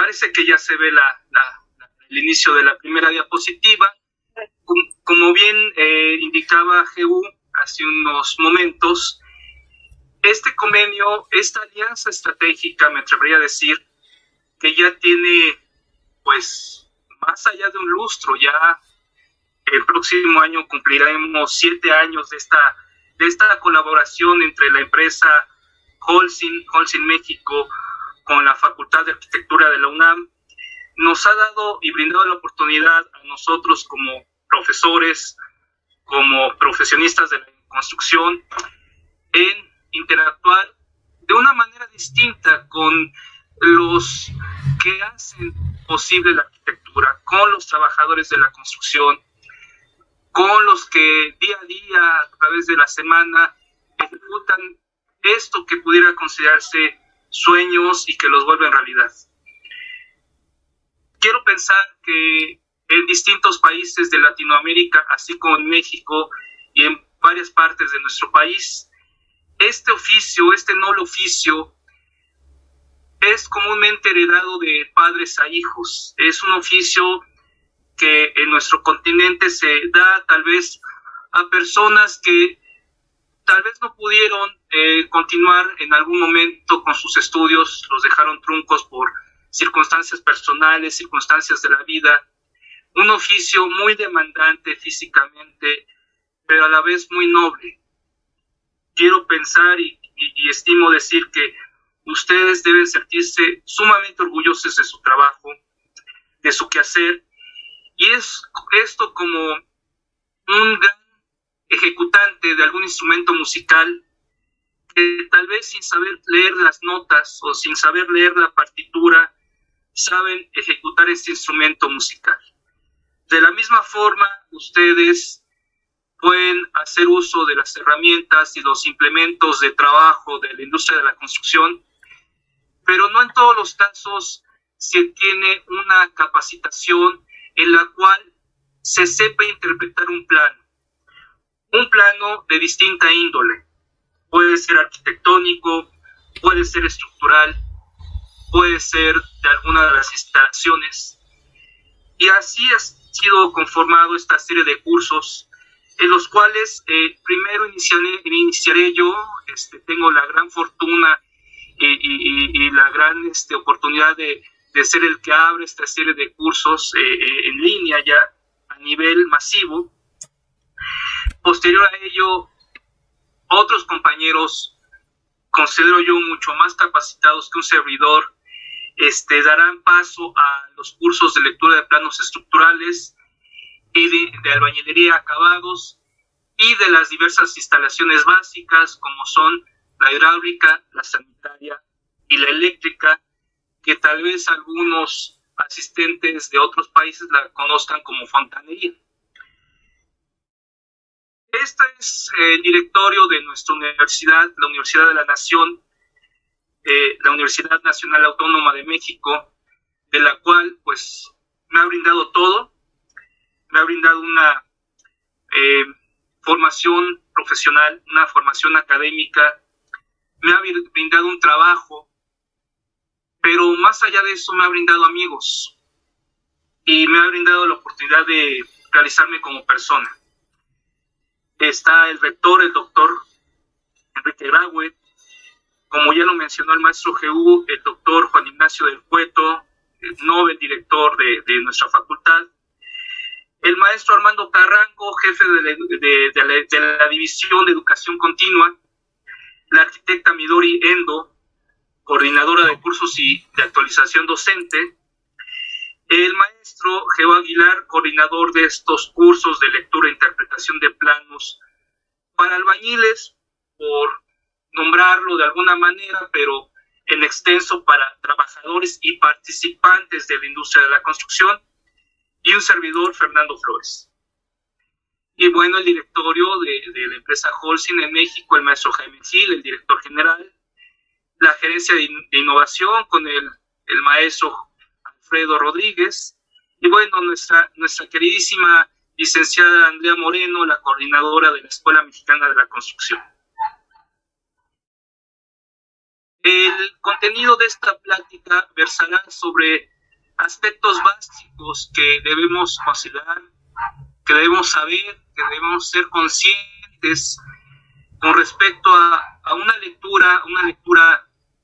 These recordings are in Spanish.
parece que ya se ve el inicio de la primera diapositiva. Como bien indicaba GU hace unos momentos, este convenio, esta alianza estratégica, me atrevería a decir, que ya tiene, pues, más allá de un lustro, ya el próximo año cumpliremos 7 años de esta colaboración entre la empresa Holcim México con la Facultad de Arquitectura de la UNAM. Nos ha dado y brindado la oportunidad a nosotros como profesores, como profesionistas de la construcción, en interactuar de una manera distinta con los que hacen posible la arquitectura, con los trabajadores de la construcción, con los que día a día, a través de la semana, ejecutan esto que pudiera considerarse sueños y que los vuelven realidad. Quiero pensar que en distintos países de Latinoamérica, así como en México y en varias partes de nuestro país, este oficio, este noble oficio, es comúnmente heredado de padres a hijos. Es un oficio que en nuestro continente se da tal vez a personas que tal vez no pudieron continuar en algún momento con sus estudios, los dejaron truncos por circunstancias personales, circunstancias de la vida. Un oficio muy demandante físicamente, pero a la vez muy noble. Quiero pensar y estimo decir que ustedes deben sentirse sumamente orgullosos de su trabajo, de su quehacer, y es esto como un gran ejecutante de algún instrumento musical que tal vez sin saber leer las notas o sin saber leer la partitura, saben ejecutar este instrumento musical. De la misma forma, ustedes pueden hacer uso de las herramientas y los implementos de trabajo de la industria de la construcción, pero no en todos los casos se tiene una capacitación en la cual se sepa interpretar un plano de distinta índole. Puede ser arquitectónico, puede ser estructural, puede ser de alguna de las instalaciones. Y así ha sido conformado esta serie de cursos en los cuales primero iniciaré yo. Tengo la gran fortuna y la gran oportunidad de ser el que abre esta serie de cursos en línea ya a nivel masivo. Posterior a ello, otros compañeros, considero yo mucho más capacitados que un servidor, darán paso a los cursos de lectura de planos estructurales y de albañilería acabados y de las diversas instalaciones básicas como son la hidráulica, la sanitaria y la eléctrica, que tal vez algunos asistentes de otros países la conozcan como fontanería. Este es el directorio de nuestra universidad, la Universidad de la Nación, la Universidad Nacional Autónoma de México, de la cual pues me ha brindado todo, me ha brindado una formación profesional, una formación académica, me ha brindado un trabajo, pero más allá de eso me ha brindado amigos y me ha brindado la oportunidad de realizarme como persona. Está el rector, el doctor Enrique Graue, como ya lo mencionó el maestro GU, el doctor Juan Ignacio del Cueto, el Nobel director de nuestra facultad, el maestro Armando Carranco, jefe de la División de Educación Continua, la arquitecta Midori Endo, coordinadora de cursos y de actualización docente, el maestro Geo Aguilar, coordinador de estos cursos de lectura e interpretación de planos para albañiles, por nombrarlo de alguna manera, pero en extenso para trabajadores y participantes de la industria de la construcción, y un servidor, Fernando Flores. Y bueno, el directorio de la empresa Holcim en México, el maestro Jaime Gil, el director general, la gerencia de innovación con el maestro Alfredo Rodríguez, y bueno, nuestra queridísima licenciada Andrea Moreno, la coordinadora de la Escuela Mexicana de la Construcción. El contenido de esta plática versará sobre aspectos básicos que debemos considerar, que debemos saber, que debemos ser conscientes con respecto a una lectura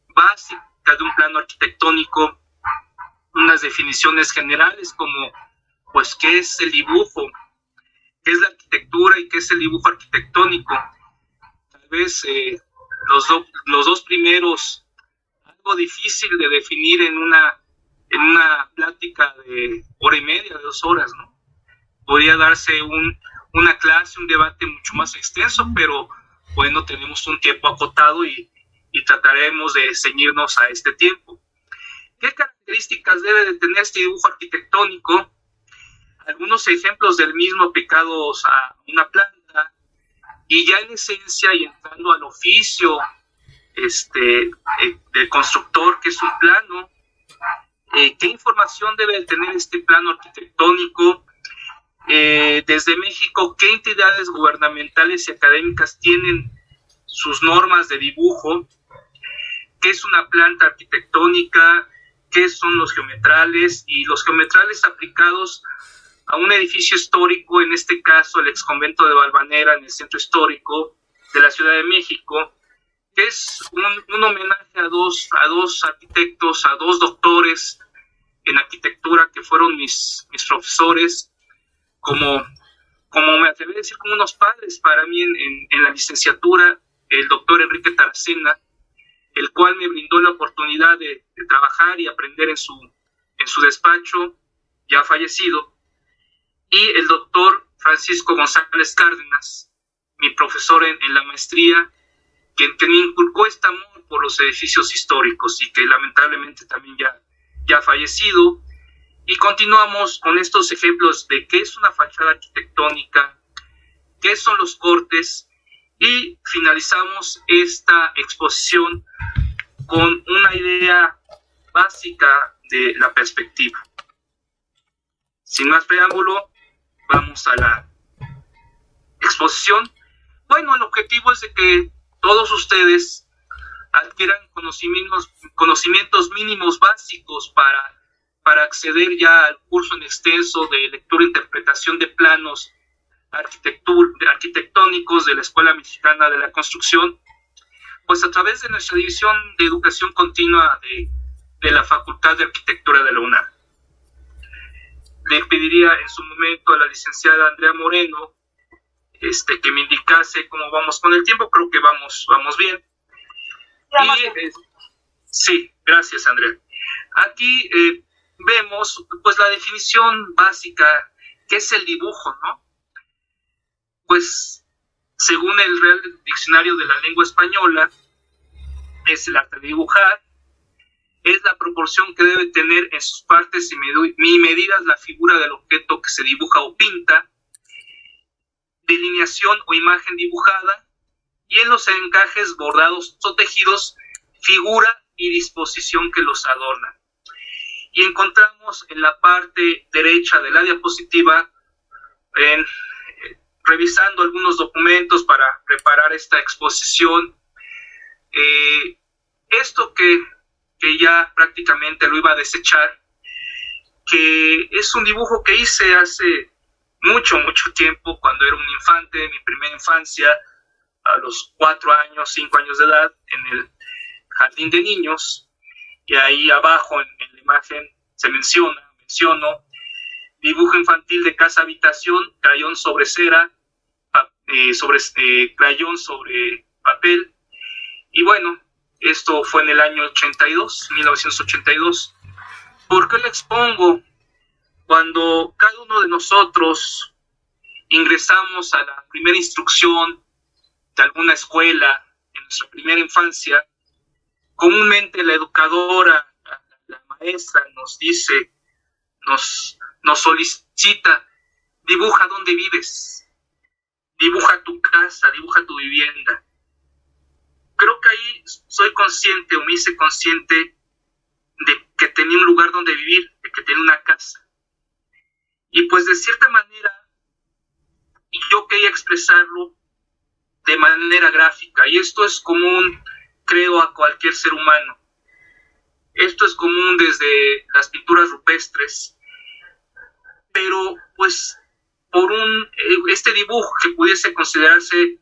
básica de un plano arquitectónico, unas definiciones generales como, pues, qué es el dibujo, qué es la arquitectura y qué es el dibujo arquitectónico. Tal vez los dos primeros, algo difícil de definir en una plática de hora y media, de 2 horas, ¿no? Podría darse una clase, un debate mucho más extenso, pero bueno, tenemos un tiempo acotado y trataremos de ceñirnos a este tiempo. ¿Qué características debe de tener este dibujo arquitectónico? Algunos ejemplos del mismo aplicados a una planta, y ya en esencia y entrando al oficio del constructor, que es un plano. ¿Qué información debe de tener este plano arquitectónico? Desde México, ¿qué entidades gubernamentales y académicas tienen sus normas de dibujo? ¿Qué es una planta arquitectónica? ¿Qué son los geometrales? Y los geometrales aplicados a un edificio histórico, en este caso el exconvento de Valvanera en el centro histórico de la Ciudad de México, que es un homenaje a dos arquitectos, a 2 doctores en arquitectura que fueron mis profesores, como me atreví a decir, como unos padres para mí en la licenciatura, el doctor Enrique Taracena, el cual me brindó la oportunidad de trabajar y aprender en su despacho, ya fallecido, y el doctor Francisco González Cárdenas, mi profesor en la maestría, que me inculcó este amor por los edificios históricos y que lamentablemente también ya ha fallecido. Y continuamos con estos ejemplos de qué es una fachada arquitectónica, qué son los cortes, y finalizamos esta exposición con una idea básica de la perspectiva. Sin más preámbulo, vamos a la exposición. Bueno, el objetivo es de que todos ustedes adquieran conocimientos mínimos básicos para acceder ya al curso en extenso de lectura e interpretación de planos arquitectónicos de la Escuela Mexicana de la Construcción, pues a través de nuestra División de Educación Continua de la Facultad de Arquitectura de la UNAM. Le pediría en su momento a la licenciada Andrea Moreno que me indicase cómo vamos con el tiempo. Creo que vamos bien. Sí, gracias, Andrea. Aquí vemos pues la definición básica, que es el dibujo, ¿no? Pues según el Real Diccionario de la Lengua Española, es el arte de dibujar, es la proporción que debe tener en sus partes y medidas la figura del objeto que se dibuja o pinta, delineación o imagen dibujada, y en los encajes, bordados o tejidos, figura y disposición que los adornan. Y encontramos en la parte derecha de la diapositiva, revisando algunos documentos para preparar esta exposición, esto que ya prácticamente lo iba a desechar, que es un dibujo que hice hace mucho tiempo, cuando era un infante, mi primera infancia, a los 5 años de edad, en el jardín de niños, y ahí abajo en la imagen se menciono dibujo infantil de casa habitación, crayón sobre cera, crayón sobre papel. Y bueno, esto fue en el año 1982. ¿Por qué lo expongo? Cuando cada uno de nosotros ingresamos a la primera instrucción de alguna escuela, en nuestra primera infancia, comúnmente la educadora, la maestra nos dice, nos solicita: dibuja dónde vives, dibuja tu casa, dibuja tu vivienda. Creo que ahí soy consciente, o me hice consciente, de que tenía un lugar donde vivir, de que tenía una casa. Y pues de cierta manera, yo quería expresarlo de manera gráfica, y esto es común, creo, a cualquier ser humano. Esto es común desde las pinturas rupestres, pero pues por este dibujo que pudiese considerarse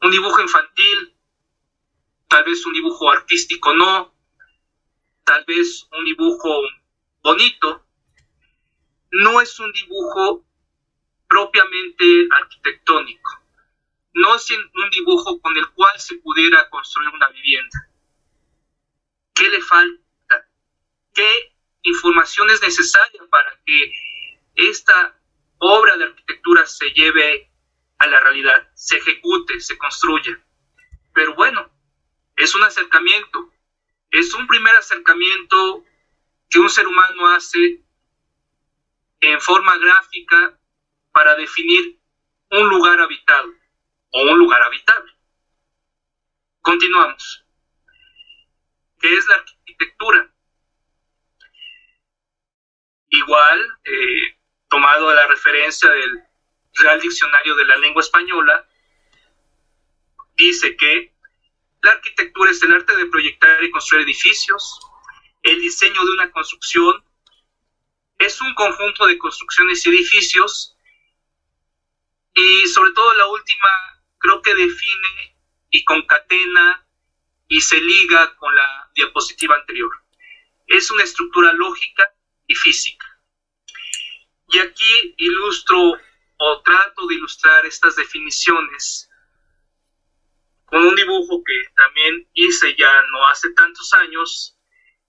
un dibujo infantil, tal vez un dibujo artístico no, tal vez un dibujo bonito, no es un dibujo propiamente arquitectónico, no es un dibujo con el cual se pudiera construir una vivienda. ¿Qué le falta? ¿Qué información es necesaria para que esta obra de arquitectura se lleve a la realidad, se ejecute, se construya? Pero bueno, es un acercamiento, es un primer acercamiento que un ser humano hace en forma gráfica para definir un lugar habitado o un lugar habitable. Continuamos. ¿Qué es la arquitectura? Igual, tomado a la referencia del Real Diccionario de la Lengua Española, dice que la arquitectura es el arte de proyectar y construir edificios. El diseño de una construcción es un conjunto de construcciones y edificios, y sobre todo la última creo que define y concatena y se liga con la diapositiva anterior. Es una estructura lógica y física. Y aquí ilustro o trato de ilustrar estas definiciones con un dibujo que también hice ya no hace tantos años,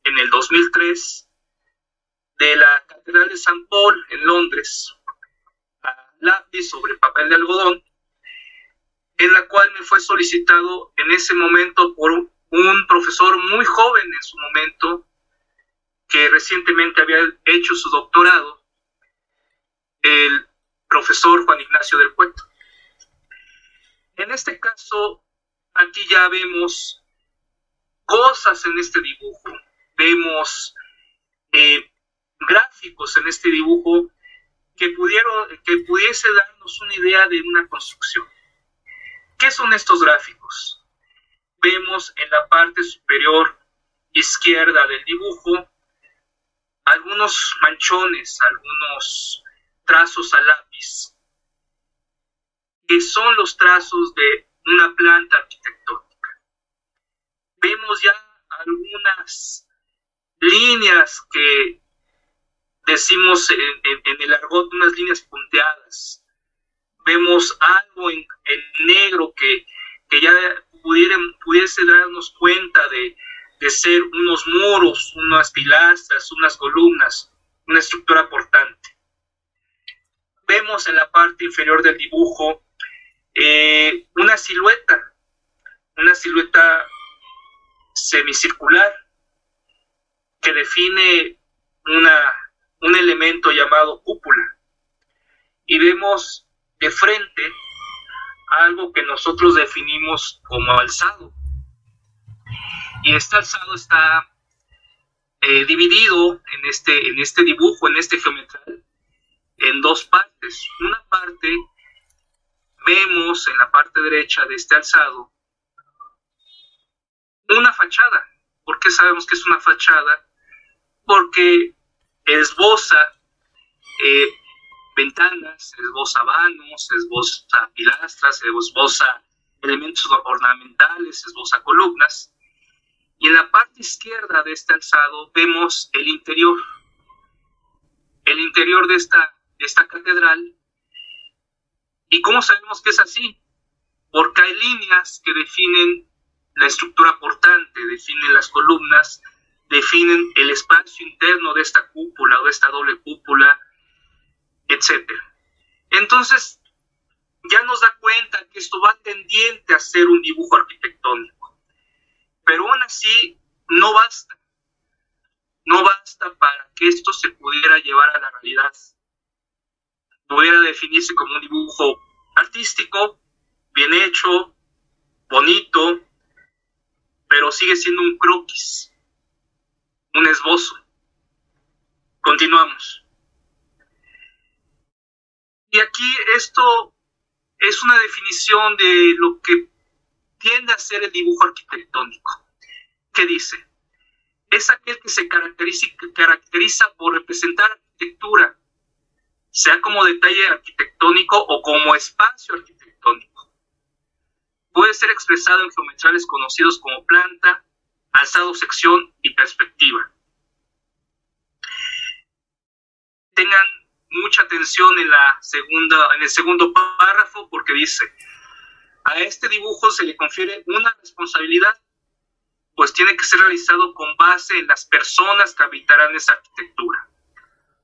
en el 2003, de la Catedral de San Paul en Londres, a lápiz sobre papel de algodón, en la cual me fue solicitado en ese momento por un profesor muy joven en su momento, que recientemente había hecho su doctorado, el profesor Juan Ignacio del Cueto. En este caso, aquí ya vemos cosas en este dibujo, vemos gráficos en este dibujo que pudiese darnos una idea de una construcción. ¿Qué son estos gráficos? Vemos en la parte superior izquierda del dibujo algunos manchones, algunos trazos a lápiz, que son los trazos de una planta arquitectónica. Vemos ya algunas líneas que decimos en el argot, unas líneas punteadas. Vemos algo en negro que ya pudiese darnos cuenta de ser unos muros, unas pilastras, unas columnas, una estructura portante. Vemos en la parte inferior del dibujo una silueta semicircular que define un elemento llamado cúpula. Y vemos de frente algo que nosotros definimos como alzado. Y este alzado está dividido en este dibujo, en este geometral, en dos partes. Una parte, vemos en la parte derecha de este alzado una fachada. ¿Por qué sabemos que es una fachada? Porque esboza ventanas, esboza vanos, esboza pilastras, esboza elementos ornamentales, esboza columnas. Y en la parte izquierda de este alzado vemos el interior de esta catedral. ¿Y cómo sabemos que es así? Porque hay líneas que definen la estructura portante, definen las columnas, definen el espacio interno de esta cúpula o de esta doble cúpula, etc. Entonces, ya nos da cuenta que esto va tendiente a ser un dibujo arquitectónico. Pero aún así, no basta. No basta para que esto se pudiera llevar a la realidad. Pudiera definirse como un dibujo artístico, bien hecho, bonito, pero sigue siendo un croquis, un esbozo. Continuamos. Y aquí esto es una definición de lo que tiende a ser el dibujo arquitectónico. ¿Qué dice? es aquel que se caracteriza por representar arquitectura, sea como detalle arquitectónico o como espacio arquitectónico. Puede ser expresado en geometrales conocidos como planta, alzado, sección y perspectiva. Tengan mucha atención en el segundo párrafo, porque dice: a este dibujo se le confiere una responsabilidad, pues tiene que ser realizado con base en las personas que habitarán esa arquitectura,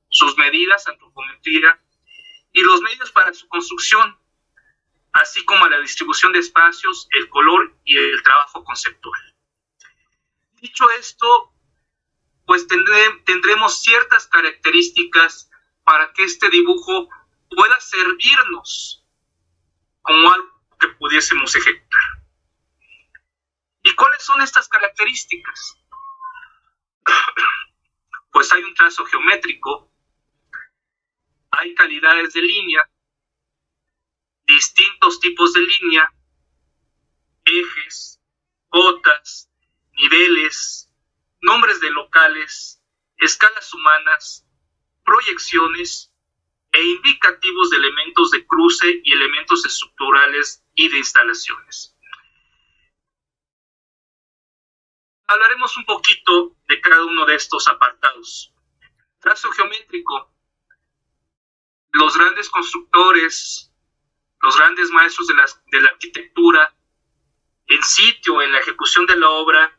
sus medidas, antropometría y los medios para su construcción, así como la distribución de espacios, el color y el trabajo conceptual. Dicho esto, pues tendremos ciertas características para que este dibujo pueda servirnos como algo que pudiésemos ejecutar. ¿Y cuáles son estas características? Pues hay un trazo geométrico, hay calidades de línea, distintos tipos de línea, ejes, cotas, niveles, nombres de locales, escalas humanas, proyecciones e indicativos de elementos de cruce y elementos estructurales y de instalaciones. Hablaremos un poquito de cada uno de estos apartados. Trazo geométrico. Los grandes constructores, los grandes maestros de la arquitectura, en sitio, en la ejecución de la obra,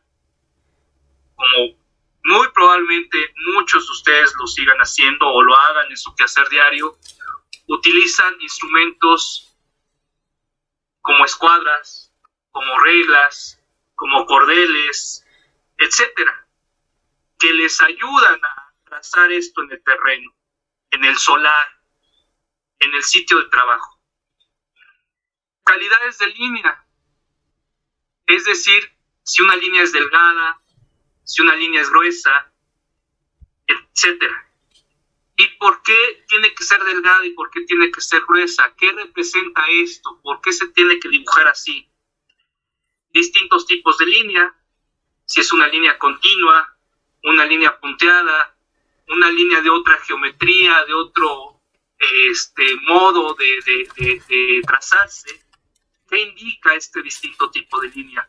como muy probablemente muchos de ustedes lo sigan haciendo o lo hagan en su quehacer diario, utilizan instrumentos como escuadras, como reglas, como cordeles, etcétera, que les ayudan a trazar esto en el terreno, en el solar, en el sitio de trabajo. Calidades de línea, es decir, si una línea es delgada, si una línea es gruesa, etcétera. ¿Y por qué tiene que ser delgada y por qué tiene que ser gruesa? ¿Qué representa esto? ¿Por qué se tiene que dibujar así? Distintos tipos de línea, si es una línea continua, una línea punteada, una línea de otra geometría, de otro modo de trazarse. ¿Qué indica este distinto tipo de línea?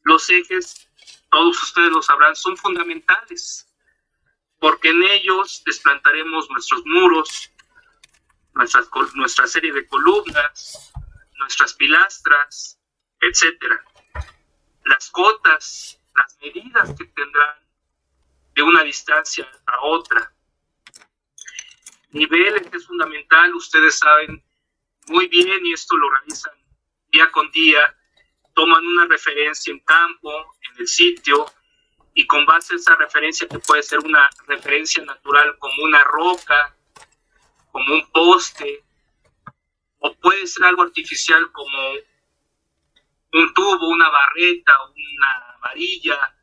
Los ejes, todos ustedes lo sabrán, son fundamentales, porque en ellos desplantaremos nuestros muros, nuestra serie de columnas, nuestras pilastras, etcétera. Las cotas, las medidas que tendrán de una distancia a otra. Niveles es fundamental, ustedes saben muy bien, y esto lo realizan día con día, toman una referencia en campo, en el sitio, y con base a esa referencia, que puede ser una referencia natural como una roca, como un poste, o puede ser algo artificial como un tubo, una barreta, una varilla.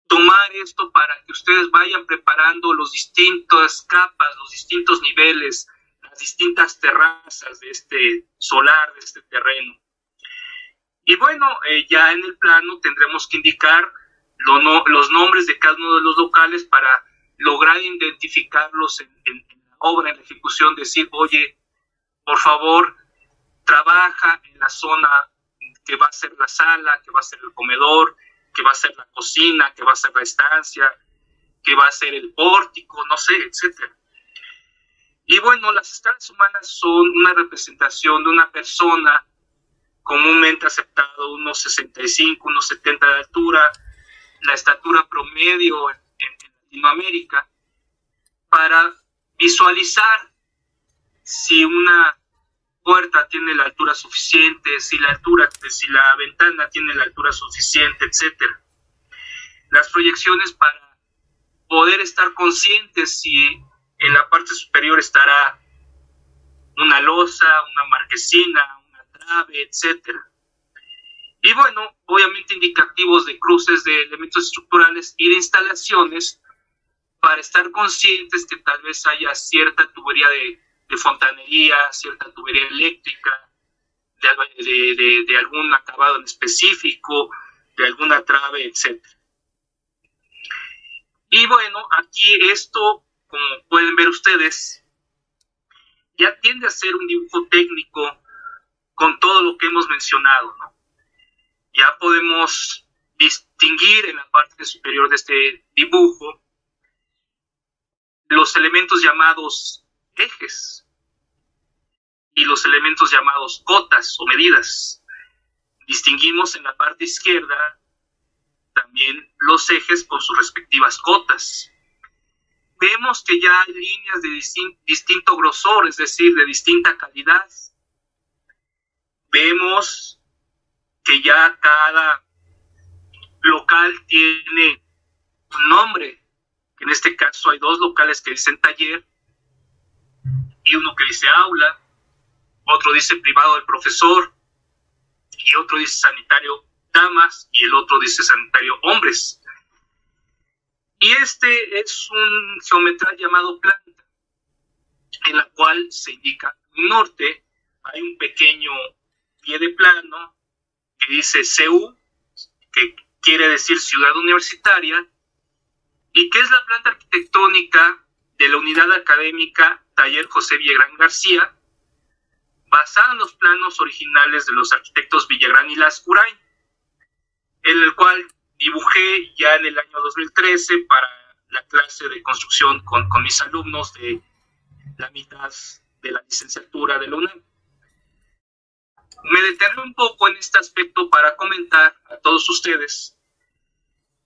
Tomar esto para que ustedes vayan preparando las distintas capas, los distintos niveles, las distintas terrazas de este solar, de este terreno. Y bueno, ya en el plano tendremos que indicar los nombres de cada uno de los locales para lograr identificarlos en la obra, en la ejecución, decir, oye, por favor, trabaja en la zona que va a ser la sala, que va a ser el comedor, que va a ser la cocina, que va a ser la estancia, que va a ser el pórtico, no sé, etcétera. Y bueno, las escalas humanas son una representación de una persona comúnmente aceptado, unos 65, unos 70 de altura, la estatura promedio en Latinoamérica, para visualizar si una puerta tiene la altura suficiente, si la ventana tiene la altura suficiente, etcétera. Las proyecciones para poder estar conscientes si en la parte superior estará una losa, una marquesina, una trave, etcétera. Y bueno, obviamente indicativos de cruces de elementos estructurales y de instalaciones para estar conscientes que tal vez haya cierta tubería de fontanería, cierta tubería eléctrica, de algún acabado en específico, de alguna trave, etc. bueno, aquí esto, como pueden ver ustedes, ya tiende a ser un dibujo técnico con todo lo que hemos mencionado, ¿no? Ya podemos distinguir en la parte superior de este dibujo los elementos llamados ejes y los elementos llamados cotas o medidas. Distinguimos en la parte izquierda también los ejes con sus respectivas cotas. Vemos que ya hay líneas de distinto grosor, es decir, de distinta calidad. Vemos que ya cada local tiene un nombre. En este caso hay dos locales que dicen taller y uno que dice aula, otro dice privado del profesor y otro dice sanitario damas y el otro dice sanitario hombres. Y este es un geometral llamado planta, en la cual se indica un norte. Hay un pequeño pie de plano que dice CU, que quiere decir ciudad universitaria, y que es la planta arquitectónica de la unidad académica Taller José Villagrán García, basada en los planos originales de los arquitectos Villagrán y Lascurain, en el cual dibujé ya en el año 2013 para la clase de construcción con mis alumnos de la mitad de la licenciatura de la UNAM. Me detendré un poco en este aspecto para comentar a todos ustedes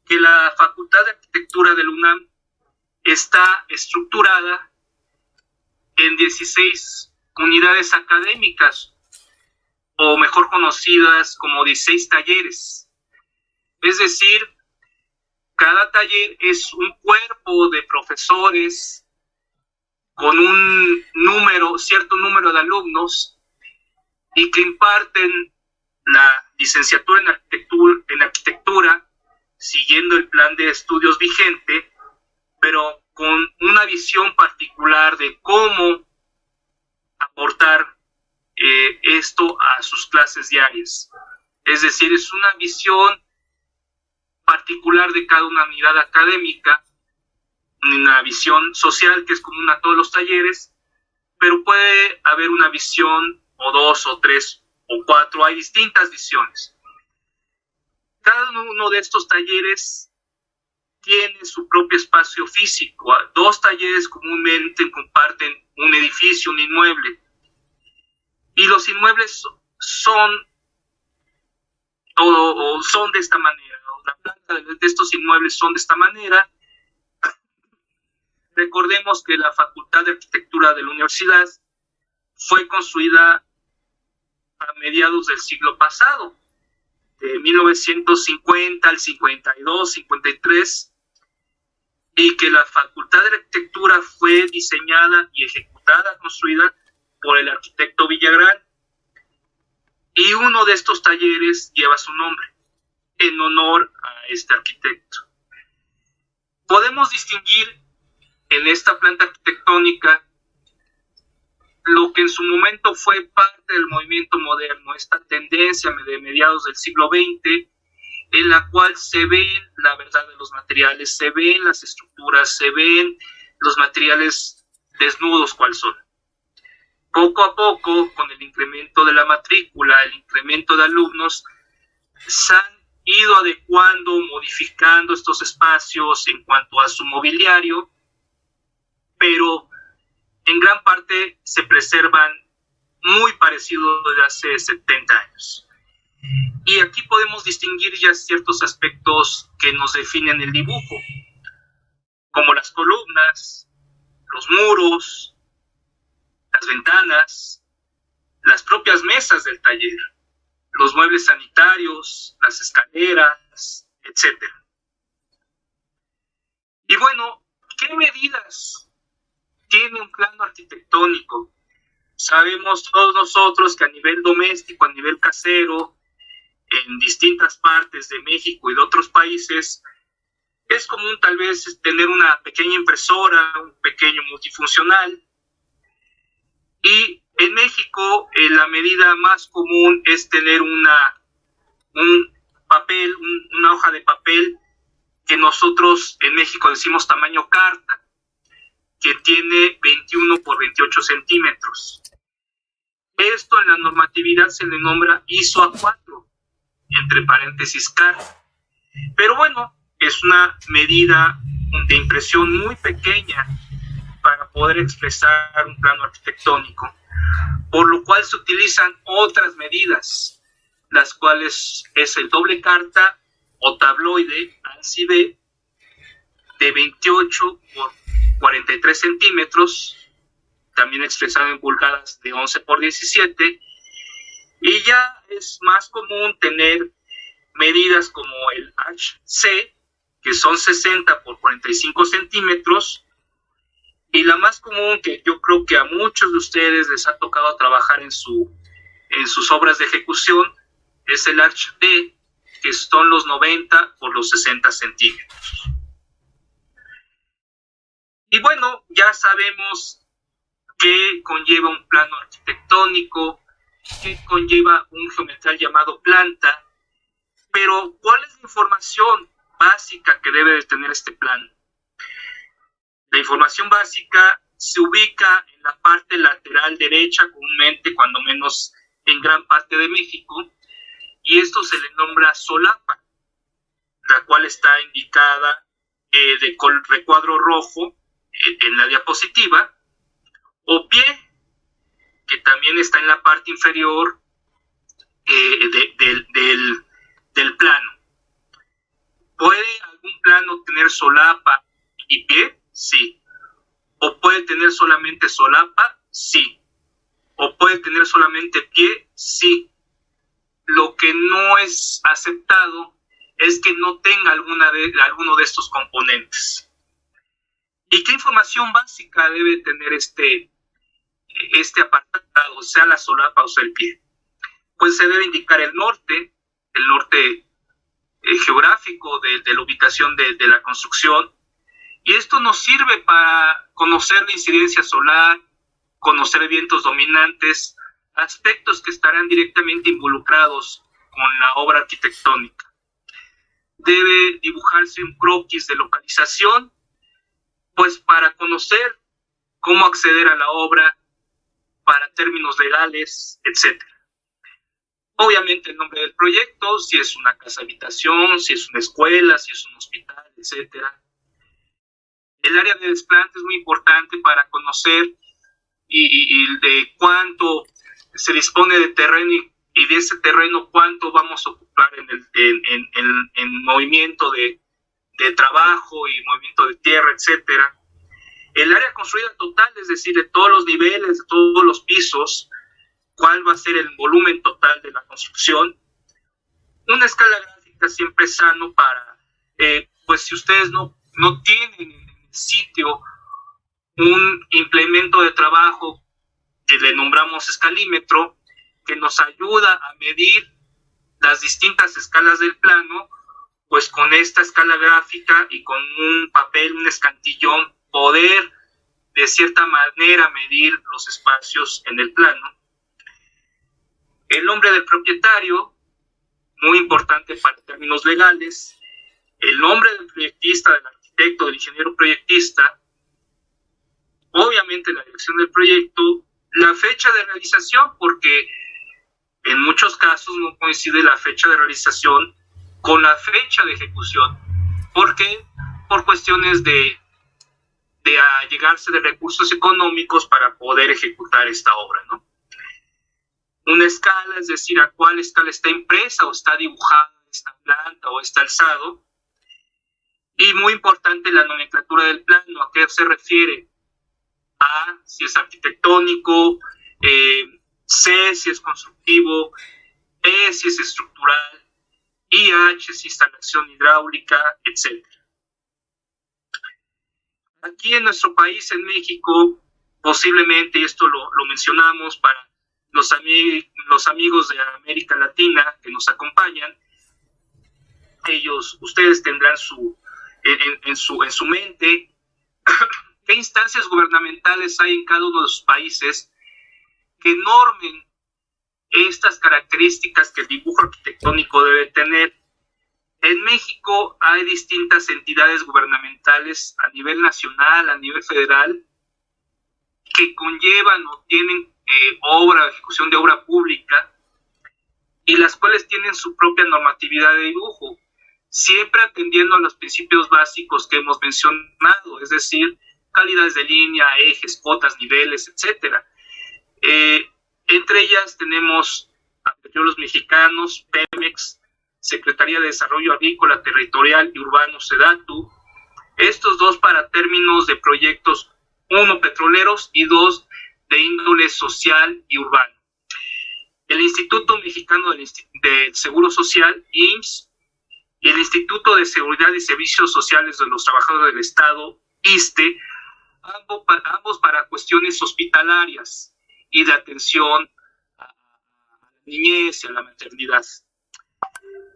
que la Facultad de Arquitectura de la UNAM está estructurada en 16 unidades académicas, o mejor conocidas como 16 talleres. Es decir, cada taller es un cuerpo de profesores con un cierto número de alumnos y que imparten la licenciatura en arquitectura siguiendo el plan de estudios vigente, pero con una visión particular de cómo aportar esto a sus clases diarias. Es decir, es una visión particular de cada una unidad académica, una visión social que es común a todos los talleres, pero puede haber una visión o dos o tres o cuatro, hay distintas visiones. Cada uno de estos talleres tiene su propio espacio físico. Dos talleres comúnmente comparten un edificio, un inmueble, y los inmuebles son de esta manera. La planta de estos inmuebles son de esta manera. Recordemos que la Facultad de Arquitectura de la universidad fue construida a mediados del siglo pasado, de 1950 al 52, 53, y que la Facultad de Arquitectura fue diseñada y ejecutada, construida por el arquitecto Villagrán, y uno de estos talleres lleva su nombre, en honor a este arquitecto. Podemos distinguir en esta planta arquitectónica lo que en su momento fue parte del movimiento moderno, esta tendencia de mediados del siglo XX, en la cual se ven la verdad de los materiales, se ven las estructuras, se ven los materiales desnudos cuáles son. Poco a poco, con el incremento de la matrícula, el incremento de alumnos, se han ido adecuando, modificando estos espacios en cuanto a su mobiliario, pero en gran parte se preservan muy parecidos desde hace 70 años. Y aquí podemos distinguir ya ciertos aspectos que nos definen el dibujo, como las columnas, los muros, las ventanas, las propias mesas del taller, los muebles sanitarios, las escaleras, etc. Y bueno, ¿qué medidas tiene un plano arquitectónico? Sabemos todos nosotros que a nivel doméstico, a nivel casero, en distintas partes de México y de otros países, es común tal vez tener una pequeña impresora, un pequeño multifuncional. Y en México la medida más común es tener una hoja de papel que nosotros en México decimos tamaño carta, que tiene 21 por 28 centímetros. Esto en la normatividad se le nombra ISO A4, entre paréntesis CAR. Pero bueno, es una medida de impresión muy pequeña para poder expresar un plano arquitectónico, por lo cual se utilizan otras medidas, las cuales es el doble carta o tabloide ANSI-B de 28 por 43 centímetros, también expresado en pulgadas de 11 por 17, y ya es más común tener medidas como el HC, que son 60 por 45 centímetros, y la más común, que yo creo que a muchos de ustedes les ha tocado trabajar en sus obras de ejecución, es el HD, que son los 90 por los 60 centímetros. Y bueno, ya sabemos qué conlleva un plano arquitectónico, qué conlleva un geometral llamado planta, pero ¿cuál es la información básica que debe de tener este plano? La información básica se ubica en la parte lateral derecha, comúnmente, cuando menos en gran parte de México, y esto se le nombra solapa, la cual está indicada de recuadro rojo en la diapositiva, o pie, que también está en la parte inferior del plano. ¿Puede algún plano tener solapa y pie? Sí. ¿O puede tener solamente solapa? Sí. ¿O puede tener solamente pie? Sí. Lo que no es aceptado es que no tenga alguno de estos componentes. ¿Y qué información básica debe tener este apartado, sea la solapa o sea el pie? Pues se debe indicar el norte geográfico de la ubicación de la construcción, y esto nos sirve para conocer la incidencia solar, conocer vientos dominantes, aspectos que estarán directamente involucrados con la obra arquitectónica. Debe dibujarse un croquis de localización, pues para conocer cómo acceder a la obra, para términos legales, etc. Obviamente el nombre del proyecto, si es una casa habitación, si es una escuela, si es un hospital, etc. El área de desplante es muy importante para conocer y de cuánto se dispone de terreno y de ese terreno cuánto vamos a ocupar en movimiento de trabajo y movimiento de tierra, etcétera. El área construida total, es decir, de todos los niveles, de todos los pisos, cuál va a ser el volumen total de la construcción. Una escala gráfica siempre es sano para, pues si ustedes no tienen en el sitio un implemento de trabajo que le nombramos escalímetro, que nos ayuda a medir las distintas escalas del plano, pues con esta escala gráfica y con un papel, un escantillón, poder de cierta manera medir los espacios en el plano. El nombre del propietario, muy importante para términos legales, el nombre del proyectista, del arquitecto, del ingeniero proyectista, obviamente la dirección del proyecto, la fecha de realización, porque en muchos casos no coincide la fecha de realización con la fecha de ejecución. ¿Por qué? Por cuestiones de allegarse de recursos económicos para poder ejecutar esta obra, ¿no? Una escala, es decir, a cuál escala está impresa o está dibujada esta planta o este alzado. Y muy importante la nomenclatura del plano, a qué se refiere. A, si es arquitectónico, C, si es constructivo, E, si es estructural, IH, si es instalación hidráulica, etc. Aquí en nuestro país, en México, posiblemente, y esto lo mencionamos para los amigos de América Latina que nos acompañan, ustedes tendrán en su mente qué instancias gubernamentales hay en cada uno de sus países que normen estas características que el dibujo arquitectónico debe tener. En México hay distintas entidades gubernamentales a nivel nacional, a nivel federal, que conllevan o tienen ejecución de obra pública, y las cuales tienen su propia normatividad de dibujo, siempre atendiendo a los principios básicos que hemos mencionado, es decir, calidades de línea, ejes, cotas, niveles, etc. Entre ellas tenemos a Petróleos Mexicanos, Pemex, Secretaría de Desarrollo Agrícola, Territorial y Urbano, SEDATU, estos dos para términos de proyectos, uno petroleros y dos de índole social y urbano. El Instituto Mexicano del Seguro Social, IMSS, y el Instituto de Seguridad y Servicios Sociales de los Trabajadores del Estado, ISSSTE, ambos para cuestiones hospitalarias y de atención a la niñez y a la maternidad.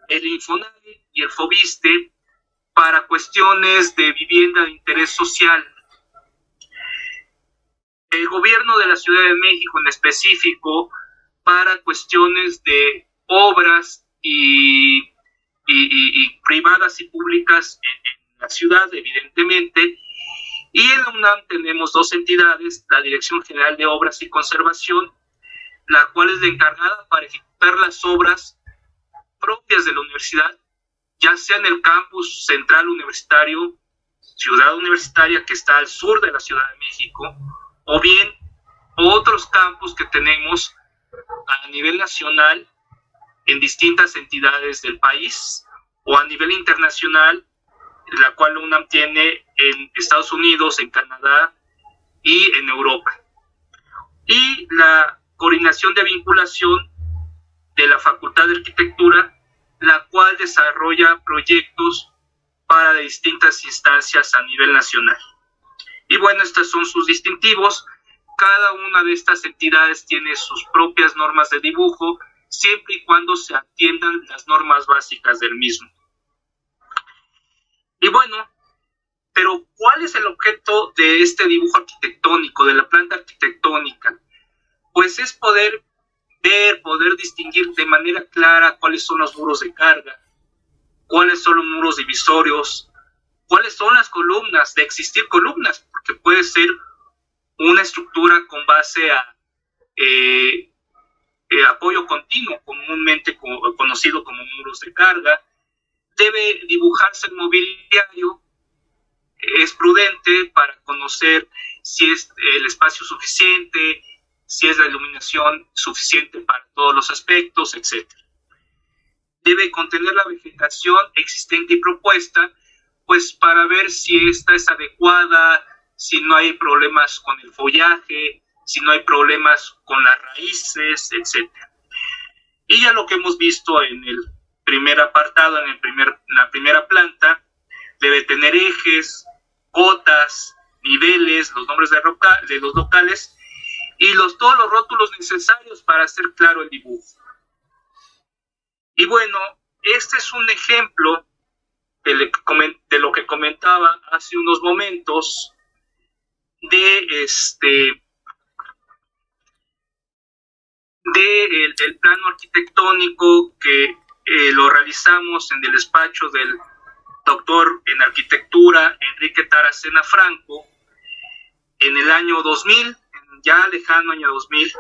El Infonavit y el FOBISTE para cuestiones de vivienda de interés social. El gobierno de la Ciudad de México en específico para cuestiones de obras y privadas y públicas en la ciudad, evidentemente. Y en la UNAM tenemos dos entidades, la Dirección General de Obras y Conservación, la cual es la encargada para ejecutar las obras propias de la universidad, ya sea en el campus central universitario, Ciudad Universitaria, que está al sur de la Ciudad de México, o bien otros campus que tenemos a nivel nacional en distintas entidades del país, o a nivel internacional, la cual la UNAM tiene en Estados Unidos, en Canadá y en Europa. Y la coordinación de vinculación de la Facultad de Arquitectura, la cual desarrolla proyectos para distintas instancias a nivel nacional. Y bueno, estos son sus distintivos. Cada una de estas entidades tiene sus propias normas de dibujo, siempre y cuando se atiendan las normas básicas del mismo. Y bueno, pero ¿cuál es el objeto de este dibujo arquitectónico, de la planta arquitectónica? Pues es poder ver, poder distinguir de manera clara cuáles son los muros de carga, cuáles son los muros divisorios, cuáles son las columnas, de existir columnas, porque puede ser una estructura con base a apoyo continuo, comúnmente conocido como muros de carga. Debe dibujarse el mobiliario, es prudente para conocer si es el espacio suficiente, si es la iluminación suficiente para todos los aspectos, etc. Debe contener la vegetación existente y propuesta, pues para ver si esta es adecuada, si no hay problemas con el follaje, si no hay problemas con las raíces, etc. Y ya lo que hemos visto en el primer apartado, en la primera planta, debe tener ejes, cotas, niveles, los nombres de los locales y todos los rótulos necesarios para hacer claro el dibujo. Y bueno, este es un ejemplo de lo que comentaba hace unos momentos del plano arquitectónico que lo realizamos en el despacho del doctor en arquitectura Enrique Taracena Franco en el año 2000, ya lejano año 2000,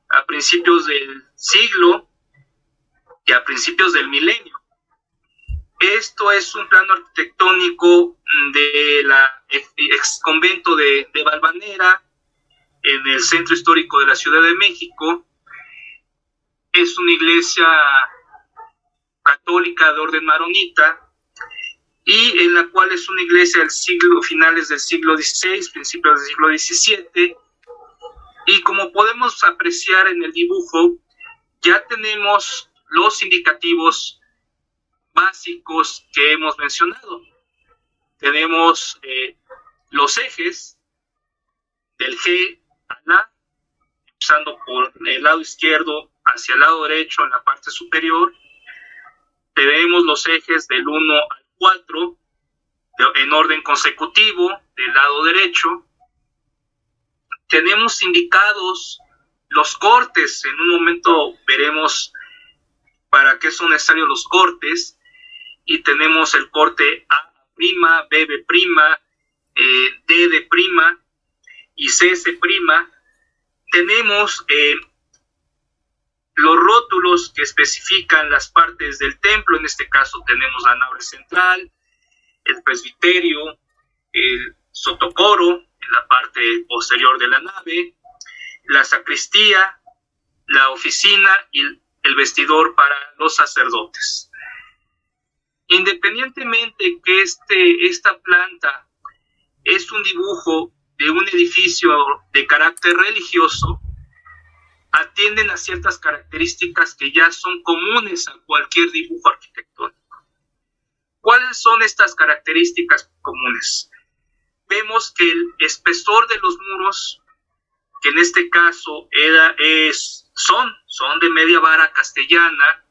a principios del siglo y a principios del milenio. Esto es un plano arquitectónico de la ex convento de Valvanera, en el centro histórico de la Ciudad de México. Es una iglesia católica de orden maronita, y en la cual es una iglesia del finales del siglo XVI, principios del siglo XVII, y como podemos apreciar en el dibujo, ya tenemos los indicativos básicos que hemos mencionado. Tenemos los ejes del G al A, empezando por el lado izquierdo hacia el lado derecho en la parte superior. Tenemos los ejes del 1 al 4 en orden consecutivo del lado derecho. Tenemos indicados los cortes, en un momento veremos para qué son necesarios los cortes, y tenemos el corte A', BB', DD' y CS'. Tenemos los rótulos que especifican las partes del templo. En este caso tenemos la nave central, el presbiterio, el sotocoro en la parte posterior de la nave, la sacristía, la oficina y el vestidor para los sacerdotes. Independientemente que esta planta es un dibujo de un edificio de carácter religioso, atienden a ciertas características que ya son comunes a cualquier dibujo arquitectónico. ¿Cuáles son estas características comunes? Vemos que el espesor de los muros, que en este caso son de media vara castellana,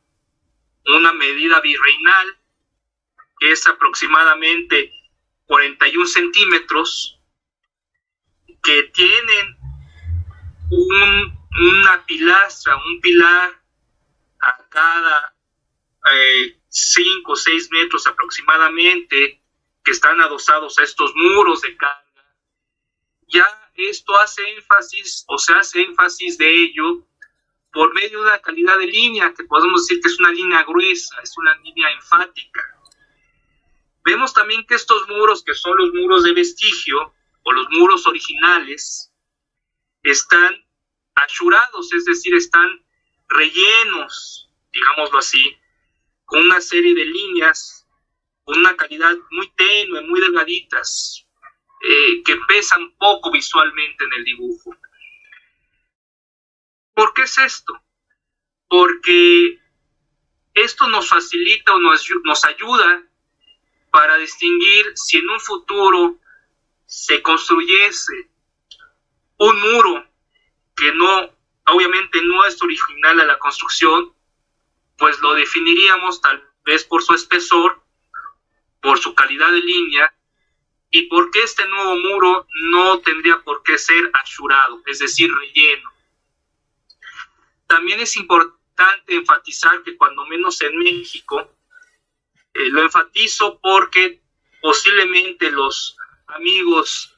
una medida virreinal, que es aproximadamente 41 centímetros, que tienen una pilastra, un pilar a cada 5 o 6 metros aproximadamente, que están adosados a estos muros de carga. Ya esto hace énfasis, o se hace énfasis de ello por medio de una calidad de línea, que podemos decir que es una línea gruesa, es una línea enfática. Vemos también que estos muros, que son los muros de vestigio, o los muros originales, están achurados, es decir, están rellenos, digámoslo así, con una serie de líneas, con una calidad muy tenue, muy delgaditas, que pesan poco visualmente en el dibujo. ¿Por qué es esto? Porque esto nos facilita o nos ayuda para distinguir si en un futuro se construyese un muro que obviamente no es original a la construcción, pues lo definiríamos tal vez por su espesor, por su calidad de línea, y porque este nuevo muro no tendría por qué ser achurado, es decir, relleno. También es importante enfatizar que cuando menos en México, lo enfatizo porque posiblemente los amigos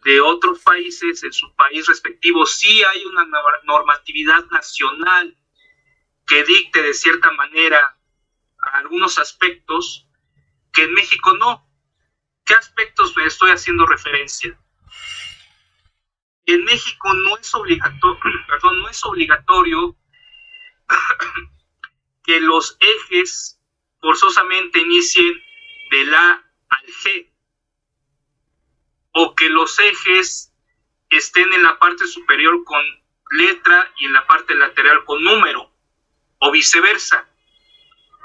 de otros países, en su país respectivo, sí hay una normatividad nacional que dicte de cierta manera algunos aspectos que en México no. ¿Qué aspectos me estoy haciendo referencia? En México no es obligatorio que los ejes forzosamente inicien del A al G, o que los ejes estén en la parte superior con letra y en la parte lateral con número, o viceversa.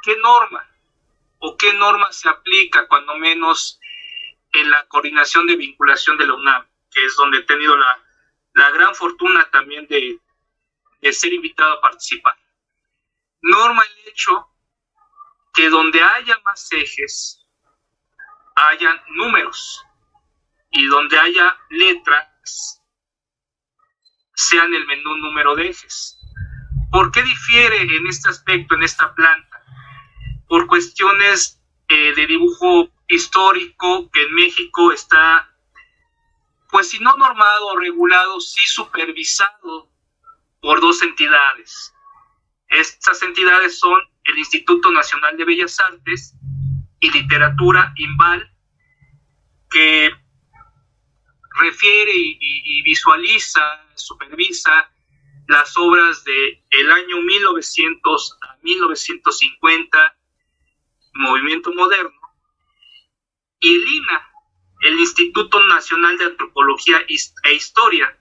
¿Qué norma se aplica, cuando menos en la coordinación de vinculación de la UNAM, que es donde he tenido la gran fortuna también de ser invitado a participar? Norma el hecho que donde haya más ejes, hayan números, y donde haya letras, sean el menor número de ejes. ¿Por qué difiere en este aspecto, en esta planta? Por cuestiones de dibujo histórico, que en México está, pues si no normado o regulado, sí supervisado por dos entidades. Estas entidades son el Instituto Nacional de Bellas Artes y Literatura, INVAL, que refiere y visualiza, supervisa las obras del año 1900 a 1950, movimiento moderno, y el INAH, el Instituto Nacional de Antropología e Historia,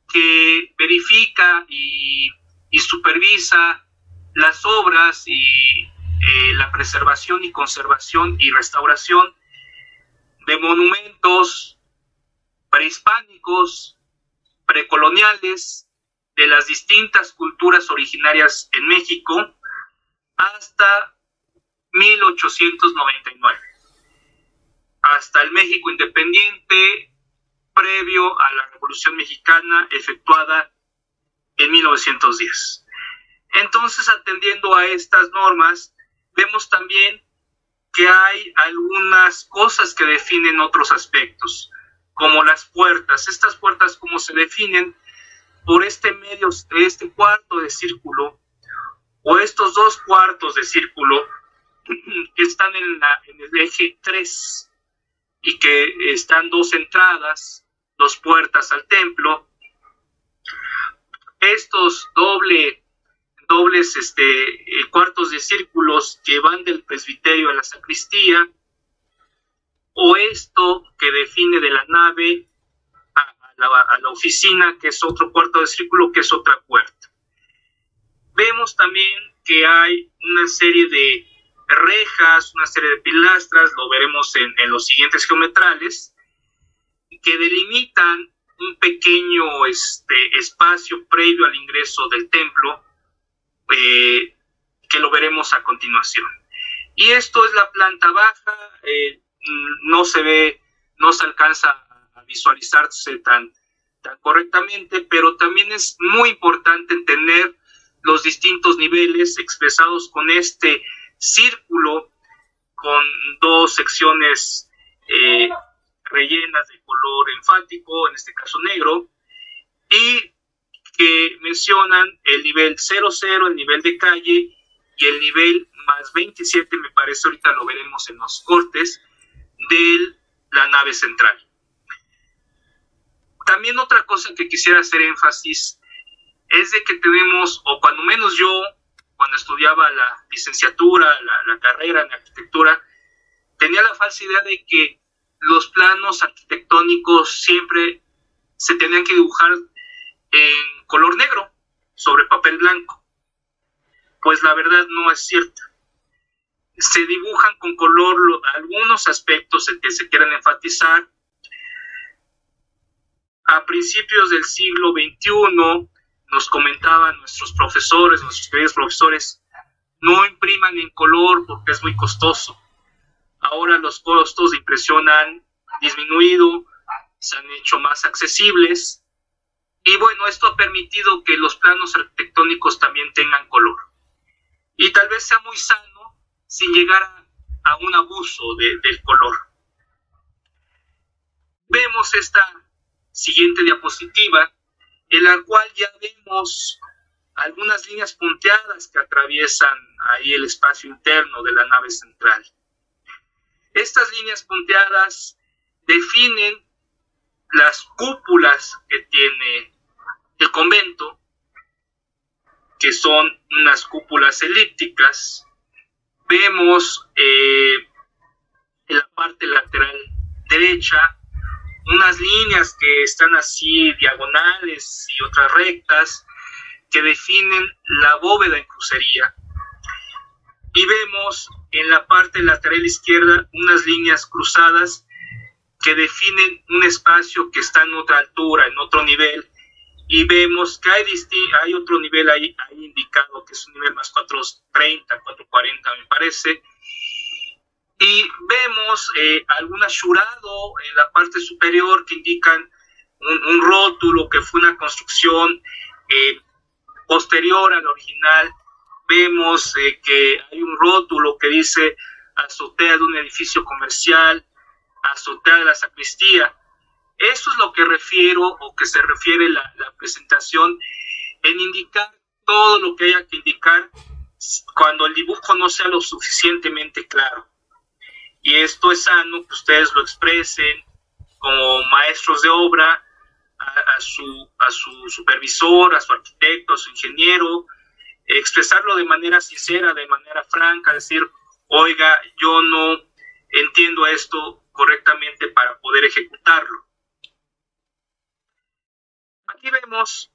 que verifica y supervisa las obras y la preservación y conservación y restauración de monumentos prehispánicos, precoloniales, de las distintas culturas originarias en México hasta 1899, hasta el México independiente, previo a la Revolución Mexicana efectuada en 1910. Entonces, atendiendo a estas normas, vemos también que hay algunas cosas que definen otros aspectos, como las puertas. Estas puertas, ¿cómo se definen? Por este cuarto de círculo, o estos dos cuartos de círculo que están en el eje 3 y que están dos entradas, dos puertas al templo. Estos dobles cuartos de círculos que van del presbiterio a la sacristía, o esto que define de la nave a la oficina, que es otro cuarto de círculo, que es otra puerta. Vemos también que hay una serie de rejas, una serie de pilastras, lo veremos en los siguientes geometrales, que delimitan un pequeño espacio previo al ingreso del templo, que lo veremos a continuación. Y esto es la planta baja, no se alcanza a visualizarse tan correctamente, pero también es muy importante entender los distintos niveles expresados con este círculo con dos secciones rellenas de color enfático, en este caso negro, y que mencionan el nivel 00, el nivel de calle, y el nivel más 27, me parece, ahorita lo veremos en los cortes, de la nave central. También otra cosa que quisiera hacer énfasis es de que tenemos, o cuando menos yo, cuando estudiaba la licenciatura, la carrera en arquitectura, tenía la falsa idea de que los planos arquitectónicos siempre se tenían que dibujar en color negro sobre papel blanco. Pues la verdad no es cierta. Se dibujan con color algunos aspectos en que se quieran enfatizar. A principios del siglo XXI nos comentaban nuestros queridos profesores, no impriman en color porque es muy costoso. Ahora los costos de impresión han disminuido, se han hecho más accesibles, y bueno, esto ha permitido que los planos arquitectónicos también tengan color. Y tal vez sea muy sano sin llegar a un abuso del color. Vemos esta siguiente diapositiva, en la cual ya vemos algunas líneas punteadas que atraviesan ahí el espacio interno de la nave central. Estas líneas punteadas definen las cúpulas que tiene el convento, que son unas cúpulas elípticas. Vemos en la parte lateral derecha unas líneas que están así diagonales y otras rectas que definen la bóveda en crucería. Y vemos en la parte lateral izquierda unas líneas cruzadas que definen un espacio que está en otra altura, en otro nivel. Y vemos que hay otro nivel ahí indicado, que es un nivel más 430, 440 me parece. Y vemos algún ashurado en la parte superior que indican un rótulo que fue una construcción posterior al original. Vemos que hay un rótulo que dice azotea de un edificio comercial, azotea de la sacristía. Eso es lo que refiero, o que se refiere la presentación, en indicar todo lo que haya que indicar cuando el dibujo no sea lo suficientemente claro. Y esto es sano que ustedes lo expresen como maestros de obra a su supervisor, a su arquitecto, a su ingeniero, expresarlo de manera sincera, de manera franca, decir, oiga, yo no entiendo esto correctamente para poder ejecutarlo. Aquí vemos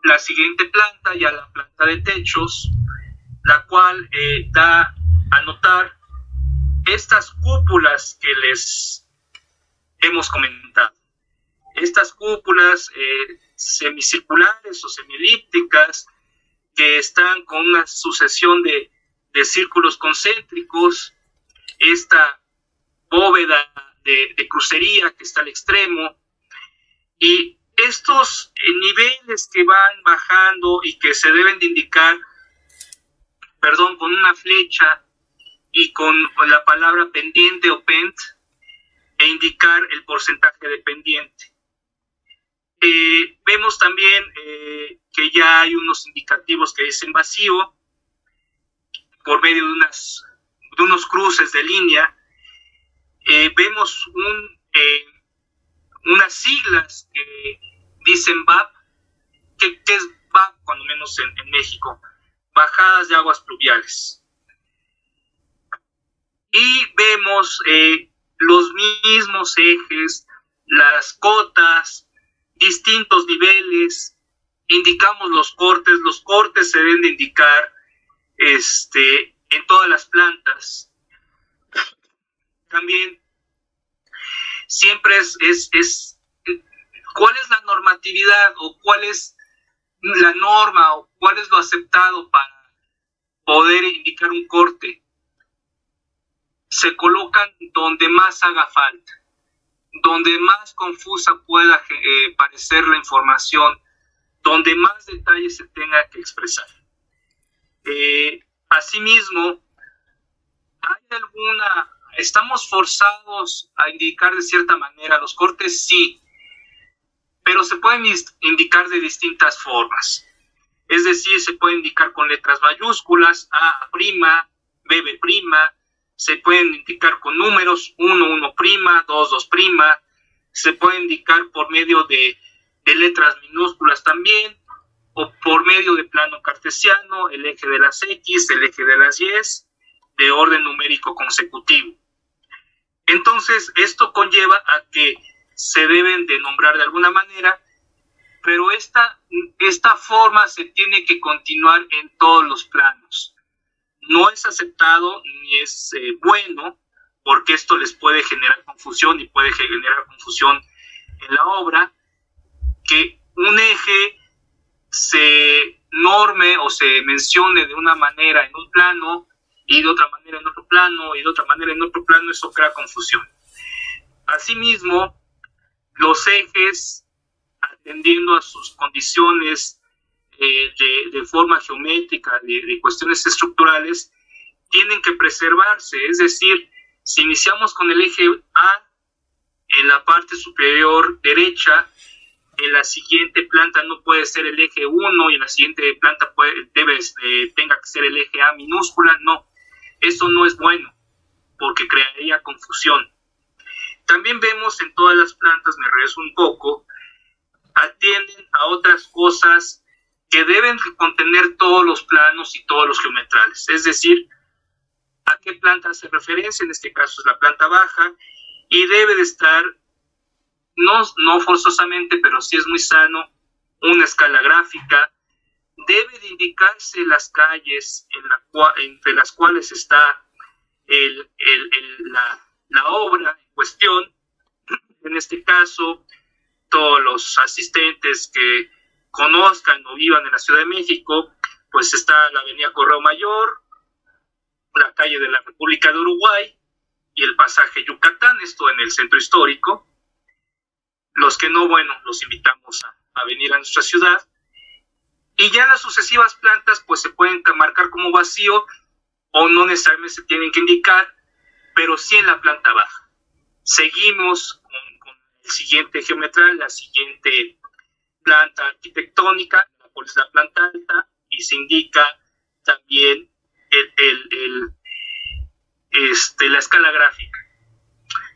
la siguiente planta, ya la planta de techos, la cual da a notar estas cúpulas que les hemos comentado. Estas cúpulas semicirculares o semielípticas que están con una sucesión de círculos concéntricos, esta bóveda de crucería que está al extremo, y estos niveles que van bajando y que se deben de indicar, con una flecha y con la palabra pendiente o pent e indicar el porcentaje de pendiente. Vemos también que ya hay unos indicativos que dicen vacío por medio de unos cruces de línea. Vemos unas siglas que dicen BAP. ¿Qué es BAP? Cuando menos en México, bajadas de aguas pluviales. Y vemos los mismos ejes, las cotas, distintos niveles, indicamos los cortes se deben de indicar en todas las plantas. También siempre es cuál es la normatividad o cuál es la norma o cuál es lo aceptado para poder indicar un corte. Se colocan donde más haga falta, donde más confusa pueda parecer la información, donde más detalles se tenga que expresar. Asimismo, estamos forzados a indicar de cierta manera los cortes, sí, pero se pueden indicar de distintas formas. Es decir, se puede indicar con letras mayúsculas, A', B', se pueden indicar con números 1, 2, 2', se puede indicar por medio de letras minúsculas también, o por medio de plano cartesiano, el eje de las X, el eje de las Y, de orden numérico consecutivo. Entonces, esto conlleva a que se deben de nombrar de alguna manera, pero esta forma se tiene que continuar en todos los planos. No es aceptado ni es bueno, porque esto les puede generar confusión y puede generar confusión en la obra, que un eje se norme o se mencione de una manera en un plano y de otra manera en otro plano y de otra manera en otro plano. Eso crea confusión. Asimismo, los ejes, atendiendo a sus condiciones de forma geométrica, de cuestiones estructurales, tienen que preservarse. Es decir, si iniciamos con el eje A en la parte superior derecha, en la siguiente planta no puede ser el eje 1 y en la siguiente planta tenga que ser el eje A minúscula. No, eso no es bueno porque crearía confusión. También vemos en todas las plantas, me regreso un poco, atienden a otras cosas que deben contener todos los planos y todos los geometrales. Es decir, a qué planta hace referencia, en este caso es la planta baja, y debe de estar, no forzosamente, pero sí es muy sano, una escala gráfica. Debe de indicarse las calles entre las cuales está la obra en cuestión. En este caso, todos los asistentes que conozcan o vivan en la Ciudad de México, pues está la avenida Correo Mayor, la calle de la República de Uruguay y el pasaje Yucatán, esto en el centro histórico. Los que no, bueno, los invitamos a venir a nuestra ciudad. Y ya las sucesivas plantas pues se pueden marcar como vacío o no necesariamente se tienen que indicar, pero sí en la planta baja. Seguimos con el siguiente geometral, la siguiente planta arquitectónica, la cual es la planta alta, y se indica también la escala gráfica.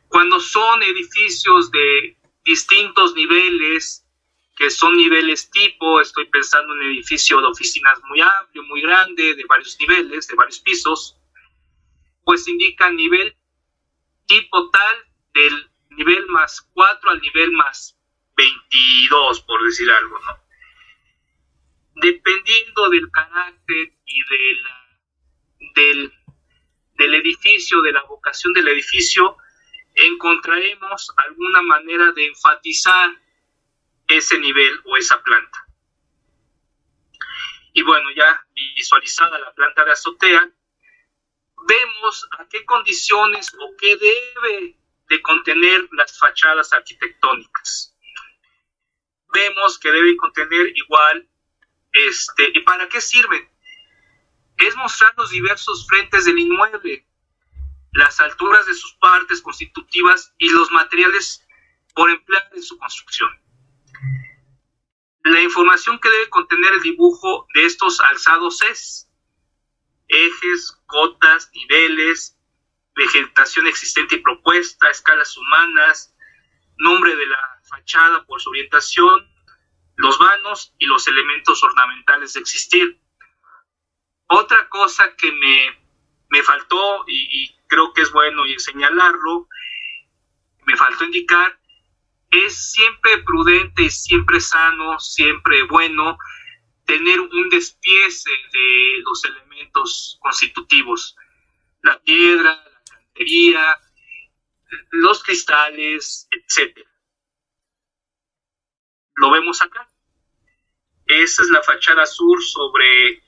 Cuando son edificios de distintos niveles, que son niveles tipo, estoy pensando en un edificio de oficinas muy amplio, muy grande, de varios niveles, de varios pisos, pues indica nivel tipo tal, del nivel más 4 al nivel más 22, por decir algo, ¿no? Dependiendo del carácter y del edificio, de la vocación del edificio, encontraremos alguna manera de enfatizar ese nivel o esa planta. Y bueno, ya visualizada la planta de azotea, vemos a qué condiciones o qué debe de contener las fachadas arquitectónicas. Vemos que deben contener igual, ¿y para qué sirven? Es mostrar los diversos frentes del inmueble. las alturas de sus partes constitutivas y los materiales por emplear en su construcción. La información que debe contener el dibujo de estos alzados es ejes, cotas, niveles, vegetación existente y propuesta, escalas humanas, nombre de la fachada por su orientación, los vanos y los elementos ornamentales de existir. Otra cosa que me faltó, y creo que es bueno señalarlo, me faltó indicar, es siempre prudente y siempre sano, siempre bueno, tener un despiece de los elementos constitutivos, la piedra, la cantería, los cristales, etc. Lo vemos acá. Esa es la fachada sur sobre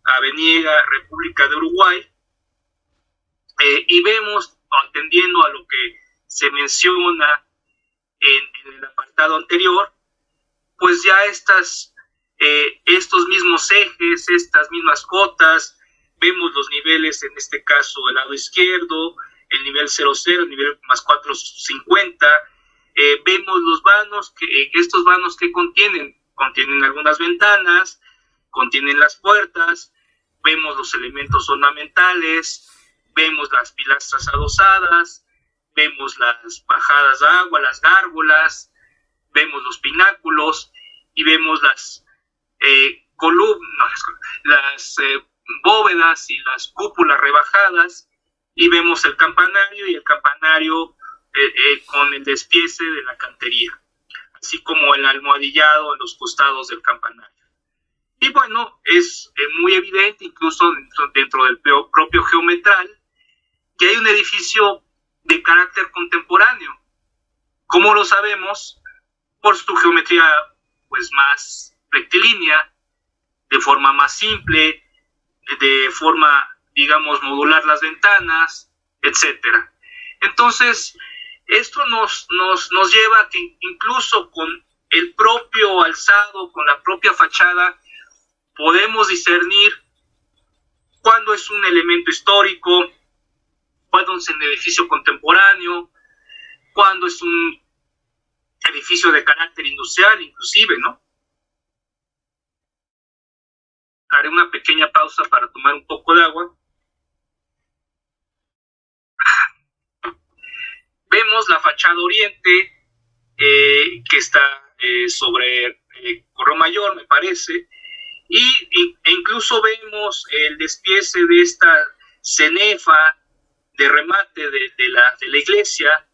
Avenida República de Uruguay, y vemos, atendiendo a lo que se menciona en el apartado anterior, pues ya estos mismos ejes, estas mismas cotas, vemos los niveles, en este caso el lado izquierdo, el nivel 00, el nivel más 450, vemos los vanos, estos vanos que contienen algunas ventanas, contienen las puertas, vemos los elementos ornamentales, vemos las pilastras adosadas, vemos las bajadas de agua, las gárgolas, vemos los pináculos y vemos las columnas, las bóvedas y las cúpulas rebajadas, y vemos el campanario con el despiece de la cantería, así como el almohadillado a los costados del campanario. Y bueno, es muy evidente, incluso dentro del propio geometral, que hay un edificio de carácter contemporáneo. ¿Cómo lo sabemos? Por su geometría pues más rectilínea, de forma más simple, de forma, digamos, modular las ventanas, etcétera. Entonces, esto nos lleva a que incluso con el propio alzado, con la propia fachada, podemos discernir cuándo es un elemento histórico, cuándo es un edificio contemporáneo, cuándo es un edificio de carácter industrial, inclusive, ¿no? Haré una pequeña pausa para tomar un poco de agua. Vemos la fachada oriente, que está sobre Correo Mayor, me parece, e incluso vemos el despiece de esta cenefa de remate de la iglesia,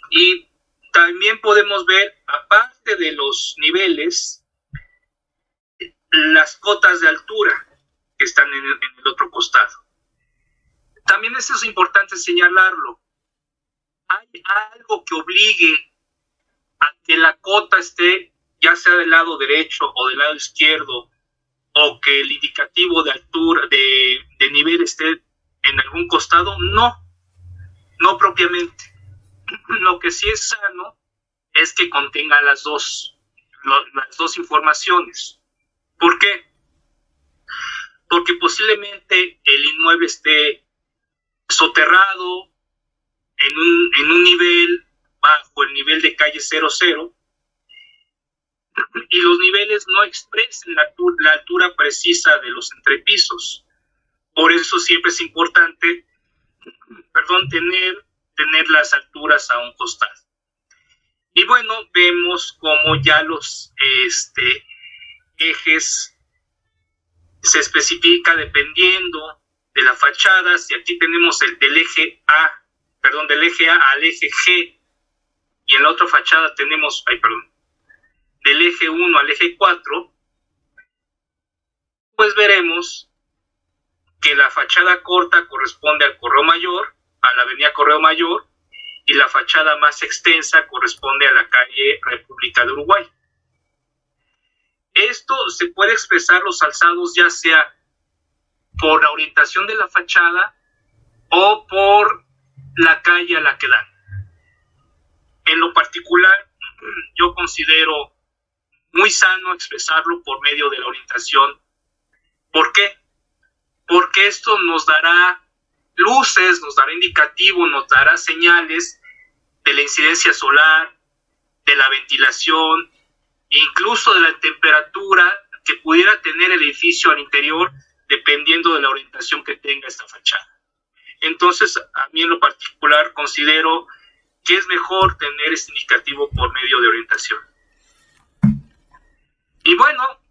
y también podemos ver, aparte de los niveles, las cotas de altura que están en el otro costado. También eso es importante señalarlo. Hay algo que obligue a que la cota esté ya sea del lado derecho o del lado izquierdo, o que el indicativo de altura, de nivel esté en algún costado. No propiamente. Lo que sí es sano es que contenga las dos informaciones. ¿Por qué? Porque posiblemente el inmueble esté soterrado en un nivel bajo el nivel de calle 00, y los niveles no expresen la altura precisa de los entrepisos. Por eso siempre es importante, tener las alturas a un costado. Y bueno, vemos como ya los ejes se especifica dependiendo de la fachada. Si aquí tenemos del eje A al eje G, y en la otra fachada tenemos, del eje 1 al eje 4, pues veremos que la fachada corta corresponde al Correo Mayor, a la avenida Correo Mayor, y la fachada más extensa corresponde a la calle República de Uruguay. Esto se puede expresar los alzados ya sea por la orientación de la fachada o por la calle a la que dan. En lo particular, yo considero muy sano expresarlo por medio de la orientación. ¿Por qué? Porque esto nos dará luces, nos dará indicativo, nos dará señales de la incidencia solar, de la ventilación, incluso de la temperatura que pudiera tener el edificio al interior, dependiendo de la orientación que tenga esta fachada. Entonces, a mí en lo particular considero que es mejor tener este indicativo por medio de orientación. Y bueno,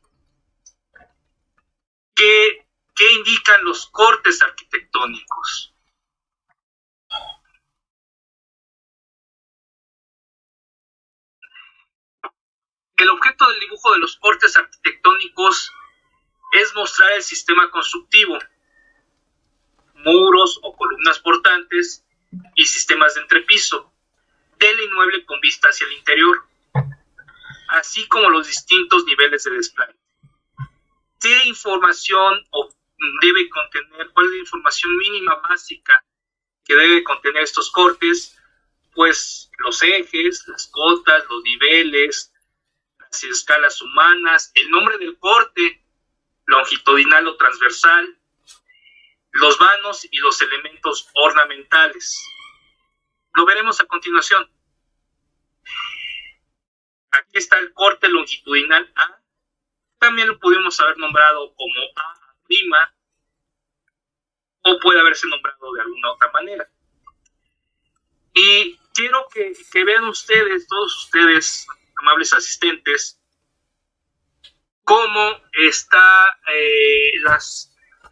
¿qué indican los cortes arquitectónicos? El objeto del dibujo de los cortes arquitectónicos es mostrar el sistema constructivo, muros o columnas portantes y sistemas de entrepiso del inmueble con vista hacia el interior, así como los distintos niveles de desplante. ¿Qué información debe contener? ¿Cuál es la información mínima básica que debe contener estos cortes? Pues los ejes, las cotas, los niveles, las escalas humanas, el nombre del corte, longitudinal o transversal, los vanos y los elementos ornamentales. Lo veremos a continuación. Aquí está el corte longitudinal A. También lo pudimos haber nombrado como A', o puede haberse nombrado de alguna otra manera. Y quiero que vean ustedes, todos ustedes, amables asistentes, cómo están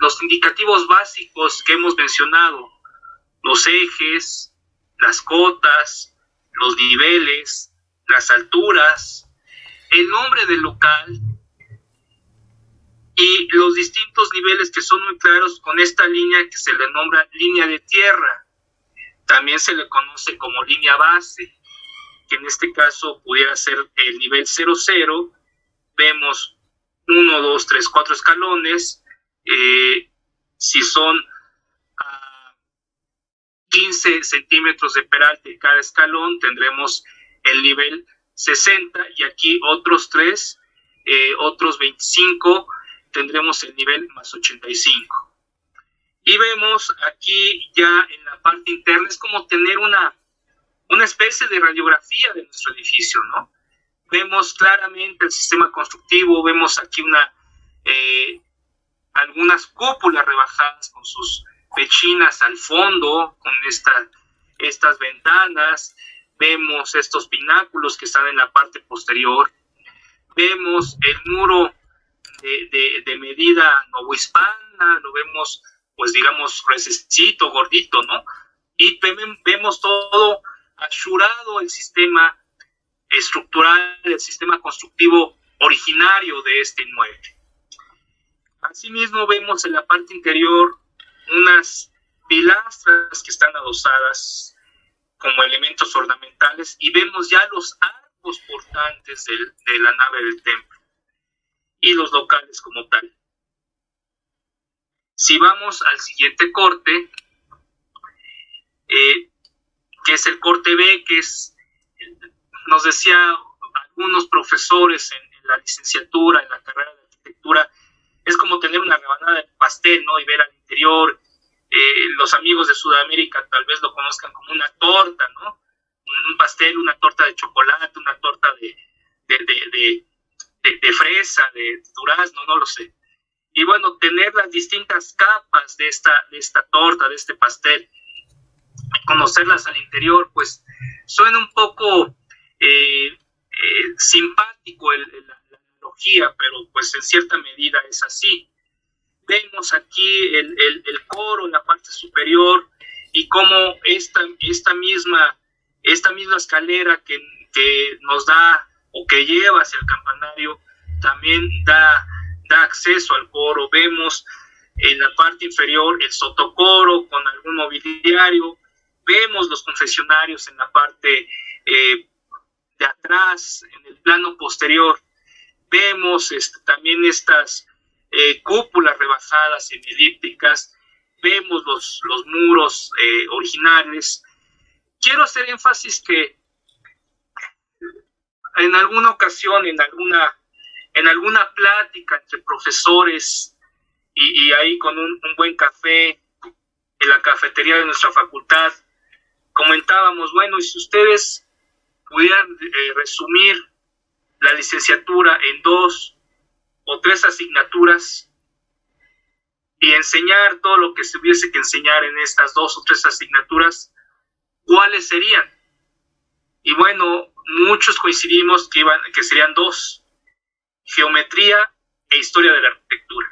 los indicativos básicos que hemos mencionado: los ejes, las cotas, los niveles, las alturas, el nombre del local y los distintos niveles que son muy claros con esta línea que se le nombra línea de tierra. También se le conoce como línea base, que en este caso pudiera ser el nivel 00. Vemos 1, 2, 3, 4 escalones. Si son 15 centímetros de peralte cada escalón, tendremos el nivel 60, y aquí otros 3, otros 25, tendremos el nivel más 85. Y vemos aquí ya en la parte interna, es como tener una especie de radiografía de nuestro edificio, ¿no? Vemos claramente el sistema constructivo, vemos aquí algunas cúpulas rebajadas con sus pechinas al fondo, con estas ventanas. Vemos estos pináculos que están en la parte posterior. Vemos el muro de medida novohispana, lo vemos, pues digamos, gruesecito, gordito, ¿no? Y vemos todo achurado, el sistema estructural, el sistema constructivo originario de este inmueble. Asimismo, vemos en la parte interior unas pilastras que están adosadas como elementos ornamentales, y vemos ya los arcos portantes de la nave del templo y los locales como tal. Si vamos al siguiente corte, que es el corte B, que nos decía algunos profesores en la licenciatura, en la carrera de arquitectura, es como tener una rebanada de pastel, ¿no? Y ver al interior. Los amigos de Sudamérica tal vez lo conozcan como una torta, ¿no? Un pastel, una torta de chocolate, una torta de fresa, de durazno, no lo sé. Y bueno, tener las distintas capas de esta torta, de este pastel, conocerlas al interior, pues suena un poco simpático la analogía, pero pues en cierta medida es así. Vemos aquí el coro en la parte superior, y cómo esta misma escalera que nos da o que lleva hacia el campanario también da acceso al coro. Vemos en la parte inferior el sotocoro con algún mobiliario. Vemos los confesionarios en la parte de atrás, en el plano posterior. Vemos también estas cúpulas rebajadas semilípticas. Vemos los muros originales. Quiero hacer énfasis que en alguna ocasión, en alguna plática entre profesores y ahí con un buen café, en la cafetería de nuestra facultad, comentábamos, bueno, y si ustedes pudieran resumir la licenciatura en 2 o 3 asignaturas y enseñar todo lo que se hubiese que enseñar en estas 2 o 3 asignaturas, ¿cuáles serían? Y bueno, muchos coincidimos que serían 2, geometría e historia de la arquitectura.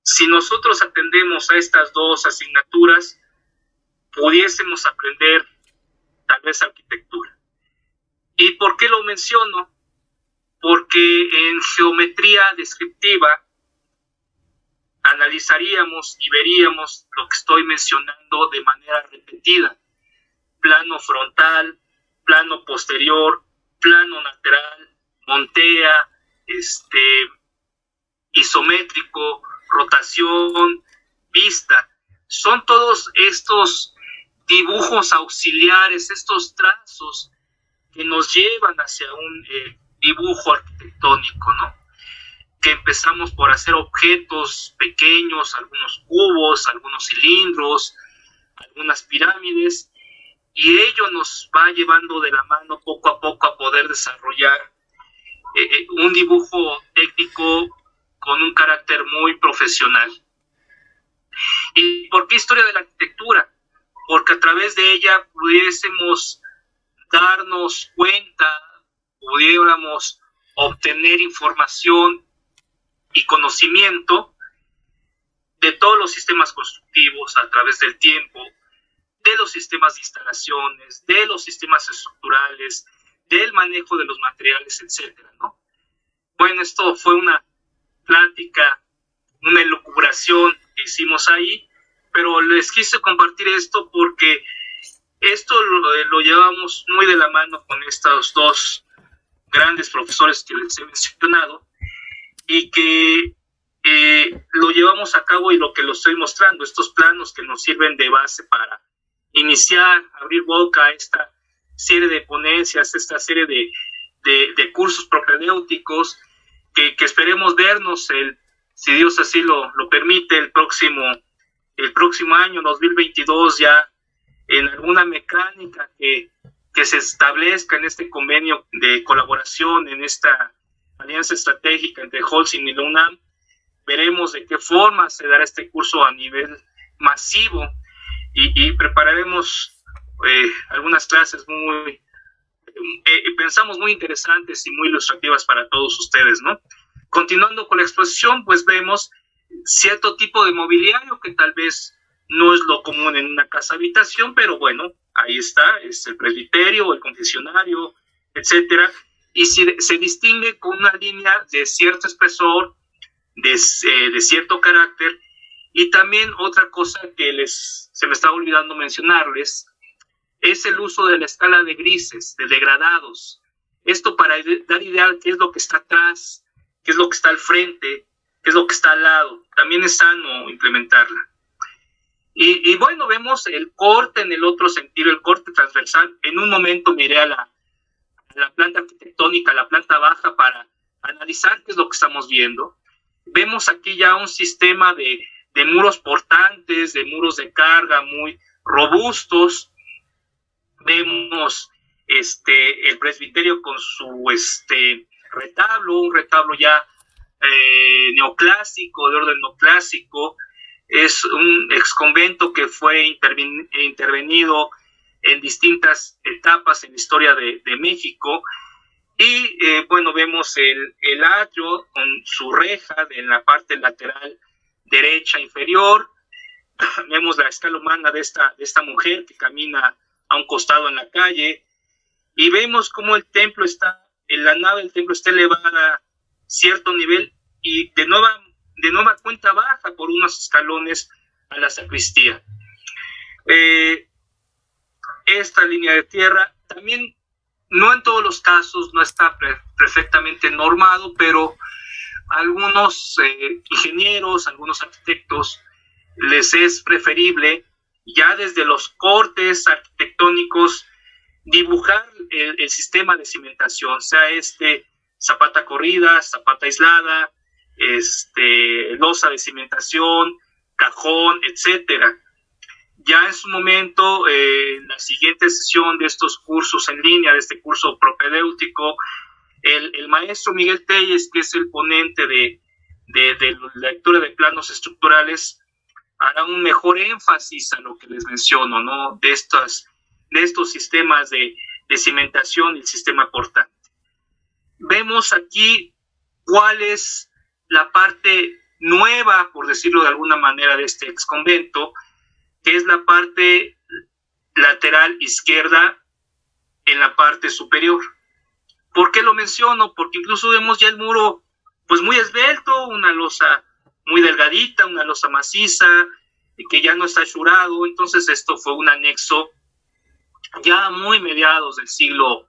Si nosotros atendemos a estas 2 asignaturas, pudiésemos aprender tal vez arquitectura. ¿Y por qué lo menciono? Porque en geometría descriptiva analizaríamos y veríamos lo que estoy mencionando de manera repetida: plano frontal, plano posterior, plano lateral, montea, isométrico, rotación, vista. Son todos estos dibujos auxiliares, estos trazos que nos llevan hacia un dibujo arquitectónico, ¿no? Que empezamos por hacer objetos pequeños, algunos cubos, algunos cilindros, algunas pirámides, y ello nos va llevando de la mano poco a poco a poder desarrollar un dibujo técnico con un carácter muy profesional. ¿Y por qué historia de la arquitectura? Porque a través de ella pudiésemos darnos cuenta, pudiéramos obtener información y conocimiento de todos los sistemas constructivos a través del tiempo, de los sistemas de instalaciones, de los sistemas estructurales, del manejo de los materiales, etcétera, ¿no? Bueno, esto fue una plática, una elucubración que hicimos ahí, pero les quise compartir esto porque esto lo llevamos muy de la mano con estos 2 grandes profesores que les he mencionado, y que lo llevamos a cabo, y lo que lo estoy mostrando, estos planos que nos sirven de base para iniciar, abrir boca a esta serie de ponencias, esta serie de cursos propedéuticos que esperemos vernos, si Dios así lo permite, el próximo año, 2022, ya en alguna mecánica que se establezca en este convenio de colaboración, en esta alianza estratégica entre Holcim y la UNAM. Veremos de qué forma se dará este curso a nivel masivo, y prepararemos algunas clases pensamos muy interesantes y muy ilustrativas para todos ustedes, ¿no? Continuando con la exposición, pues vemos cierto tipo de mobiliario que tal vez no es lo común en una casa habitación, pero bueno, ahí está, es el presbiterio, el confesionario, etcétera, y se distingue con una línea de cierto espesor, de cierto carácter. Y también otra cosa que se me estaba olvidando mencionarles es el uso de la escala de grises, de degradados. Esto para dar idea de qué es lo que está atrás, qué es lo que está al frente, qué es lo que está al lado. También es sano implementarla. Y bueno, vemos el corte en el otro sentido, el corte transversal. En un momento miré a la planta arquitectónica, a la planta baja, para analizar qué es lo que estamos viendo. Vemos aquí ya un sistema de muros portantes, de muros de carga muy robustos. Vemos el presbiterio con su retablo, un retablo ya neoclásico, de orden neoclásico. Es un exconvento que fue intervenido en distintas etapas en la historia de México. Y bueno, vemos el atrio con su reja en la parte lateral derecha inferior. Vemos la escala humana de esta mujer que camina a un costado en la calle, y vemos cómo la nave del templo está elevada a cierto nivel, y de nueva cuenta baja por unos escalones a la sacristía. Esta línea de tierra también, no en todos los casos, no está perfectamente normado, pero algunos ingenieros, algunos arquitectos, les es preferible ya desde los cortes arquitectónicos dibujar el sistema de cimentación, sea zapata corrida, zapata aislada, losa de cimentación, cajón, etcétera. Ya en su momento, en la siguiente sesión de estos cursos en línea, de este curso propedéutico, el maestro Miguel Telles, que es el ponente de la lectura de planos estructurales, hará un mejor énfasis a lo que les menciono, ¿no? De estos sistemas de cimentación y el sistema portante. Vemos aquí cuál es la parte nueva, por decirlo de alguna manera, de este exconvento, que es la parte lateral izquierda en la parte superior. ¿Por qué lo menciono? Porque incluso vemos ya el muro pues muy esbelto, una losa muy delgadita, una losa maciza, que ya no está achurado. Entonces esto fue un anexo ya muy mediados del siglo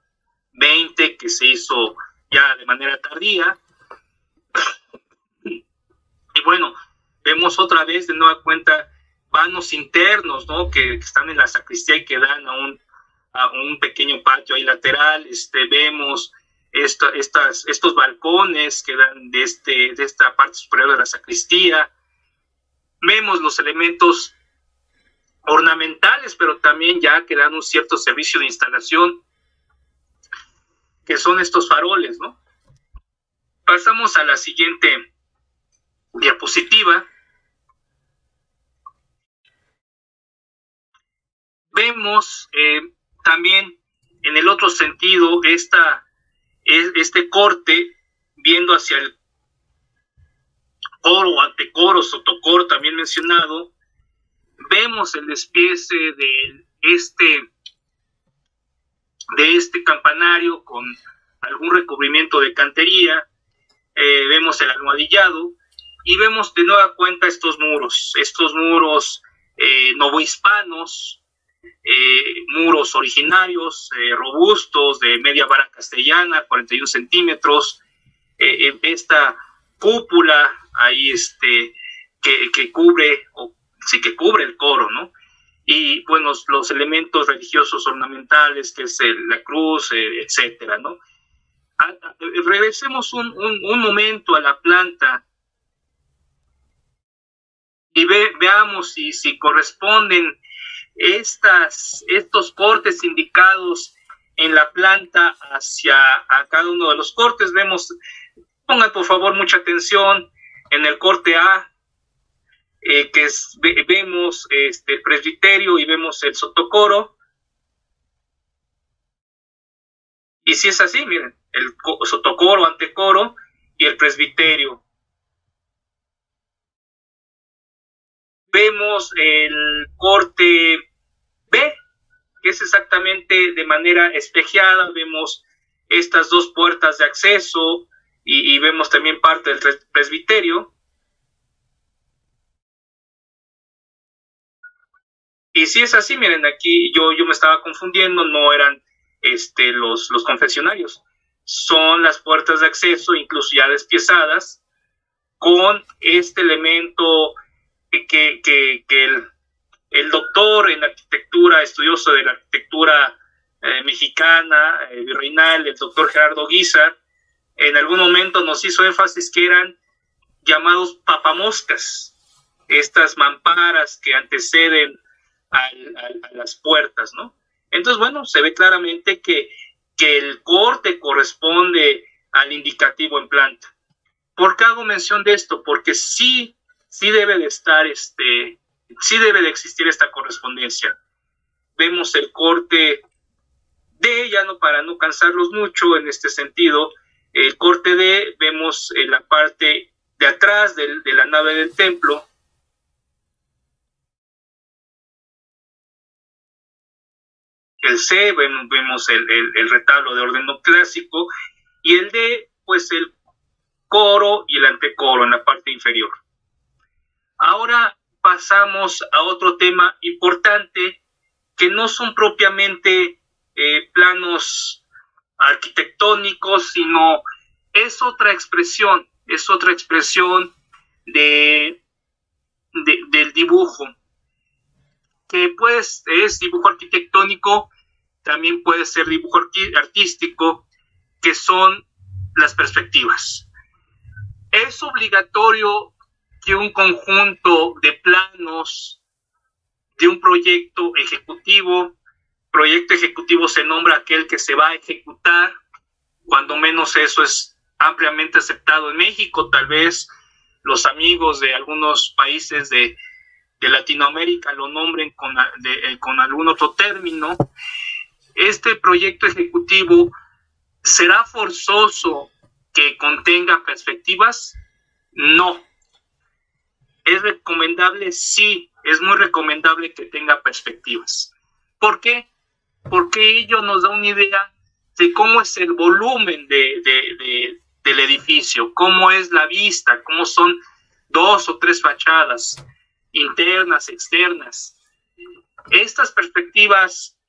XX, que se hizo ya de manera tardía. Y bueno, vemos otra vez de nueva cuenta vanos internos, ¿no? Que están en la sacristía y que dan a un pequeño patio ahí lateral. Vemos estos balcones que dan de esta parte superior de la sacristía. Vemos los elementos ornamentales, pero también ya que dan un cierto servicio de instalación, que son estos faroles, ¿no? Pasamos a la siguiente diapositiva. Vemos también en el otro sentido este corte viendo hacia el coro, antecoro, sotocoro también mencionado. Vemos el despiece de este campanario con algún recubrimiento de cantería. Vemos el almohadillado y vemos de nueva cuenta estos muros novohispanos, muros originarios, robustos, de media vara castellana, 41 centímetros, esta cúpula ahí que cubre el coro, ¿no? Y bueno, los elementos religiosos ornamentales, que es la cruz, etcétera, ¿no? Regresemos un momento a la planta y veamos si corresponden estos cortes indicados en la planta a cada uno de los cortes. Pongan por favor mucha atención en el corte A, vemos el presbiterio y vemos el sotocoro. Y si es así, miren, el sotocoro, antecoro y el presbiterio. Vemos el corte B, que es exactamente de manera espejeada. Vemos estas dos puertas de acceso y vemos también parte del presbiterio. Y si es así, miren, aquí yo me estaba confundiendo, no eran los confesionarios, son las puertas de acceso, incluso ya despiezadas, con este elemento que el doctor en arquitectura, estudioso de la arquitectura mexicana, virreinal, el doctor Gerardo Guizar, en algún momento nos hizo énfasis que eran llamados papamoscas, estas mamparas que anteceden a las puertas, ¿no? Entonces, bueno, se ve claramente que el corte corresponde al indicativo en planta. ¿Por qué hago mención de esto? Porque sí debe de estar, sí debe de existir esta correspondencia. Vemos el corte D, ya no, para no cansarlos mucho en este sentido, el corte D, vemos en la parte de atrás de la nave del templo. El C, vemos el retablo de orden neoclásico, y el D, pues el coro y el antecoro en la parte inferior. Ahora pasamos a otro tema importante, que no son propiamente planos arquitectónicos, sino es otra expresión del dibujo, que pues es dibujo arquitectónico, también puede ser dibujo artístico, que son las perspectivas. Es obligatorio que un conjunto de planos de un proyecto ejecutivo. Proyecto ejecutivo se nombra aquel que se va a ejecutar, cuando menos eso es ampliamente aceptado en México. Tal vez los amigos de algunos países de Latinoamérica lo nombren con algún otro término. Este proyecto ejecutivo, ¿será forzoso que contenga perspectivas? No. ¿Es recomendable? Sí, es muy recomendable que tenga perspectivas. ¿Por qué? Porque ello nos da una idea de cómo es el volumen del edificio, cómo es la vista, cómo son 2 o 3 fachadas, internas, externas. Estas perspectivas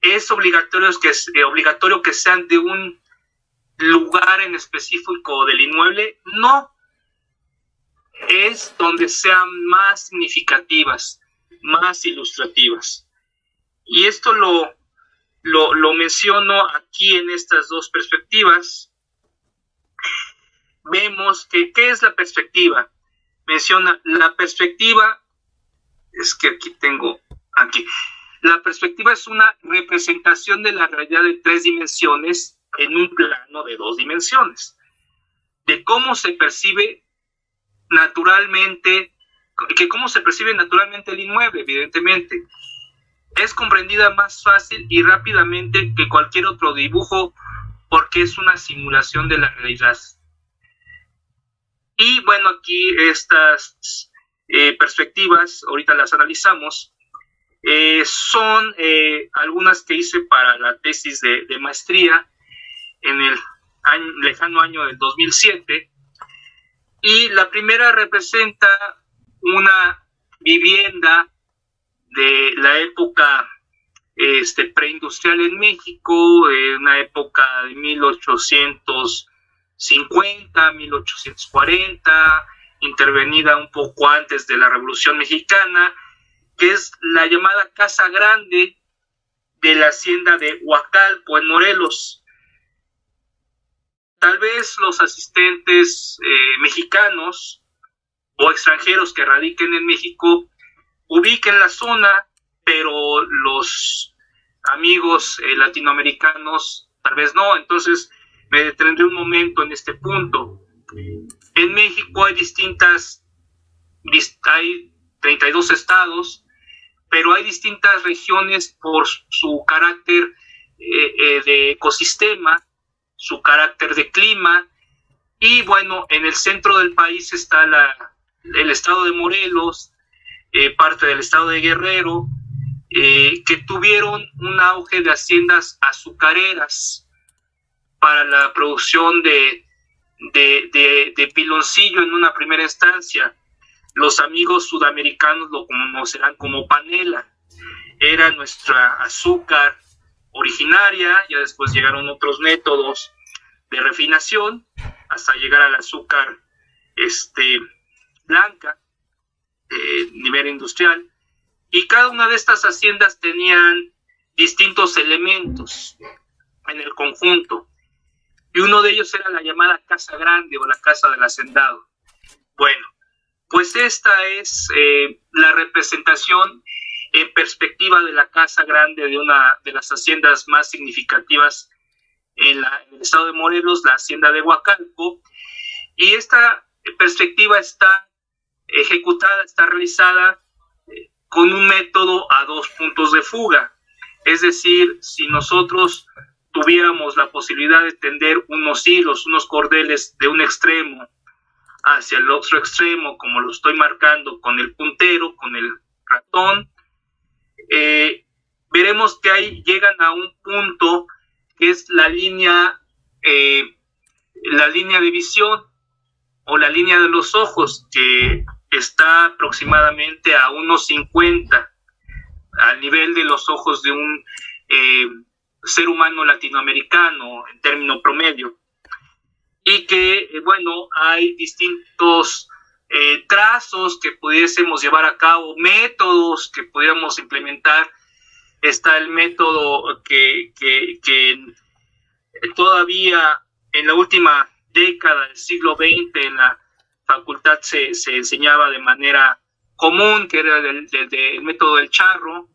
es obligatorio que sean de un lugar en específico del inmueble. No, es donde sean más significativas, más ilustrativas. Y esto lo menciono aquí en estas dos perspectivas. Vemos que, ¿qué es la perspectiva? Menciona la perspectiva, es que la perspectiva es una representación de la realidad de 3 dimensiones en un plano de 2 dimensiones, de cómo se percibe naturalmente el inmueble. Evidentemente es comprendida más fácil y rápidamente que cualquier otro dibujo, porque es una simulación de la realidad. Y bueno, aquí estas perspectivas, ahorita las analizamos, son algunas que hice para la tesis de maestría en el lejano año del 2007. Y la primera representa una vivienda de la época preindustrial en México, una época de 1850, 1840, intervenida un poco antes de la Revolución Mexicana, que es la llamada Casa Grande de la hacienda de Huacalco, en Morelos. Tal vez los asistentes mexicanos o extranjeros que radiquen en México ubiquen la zona, pero los amigos latinoamericanos tal vez no. Entonces me detendré un momento en este punto. En México hay 32 estados, pero hay distintas regiones por su carácter de ecosistema, su carácter de clima. Y bueno, en el centro del país está el estado de Morelos, parte del estado de Guerrero, que tuvieron un auge de haciendas azucareras para la producción de piloncillo en una primera instancia. Los amigos sudamericanos lo conocerán como panela. Era nuestra azúcar originaria. Ya después llegaron otros métodos de refinación hasta llegar al azúcar blanca, nivel industrial. Y cada una de estas haciendas tenían distintos elementos en el conjunto, y uno de ellos era la llamada Casa Grande o la Casa del Hacendado. Bueno, pues esta es la representación en perspectiva de la Casa Grande de una de las haciendas más significativas en el estado de Morelos, la hacienda de Huacalco. Y esta perspectiva está ejecutada, está realizada con un método a 2 puntos de fuga. Es decir, si nosotros tuviéramos la posibilidad de tender unos hilos, unos cordeles de un extremo hacia el otro extremo, como lo estoy marcando con el puntero, con el ratón, veremos que ahí llegan a un punto que es la línea de visión o la línea de los ojos, que está aproximadamente a 1.50 al nivel de los ojos de un ser humano latinoamericano en término promedio. Y que, bueno, hay distintos trazos que pudiésemos llevar a cabo, métodos que pudiéramos implementar. Está el método que todavía en la última década del siglo XX, en la facultad se enseñaba de manera común, que era el método del charro.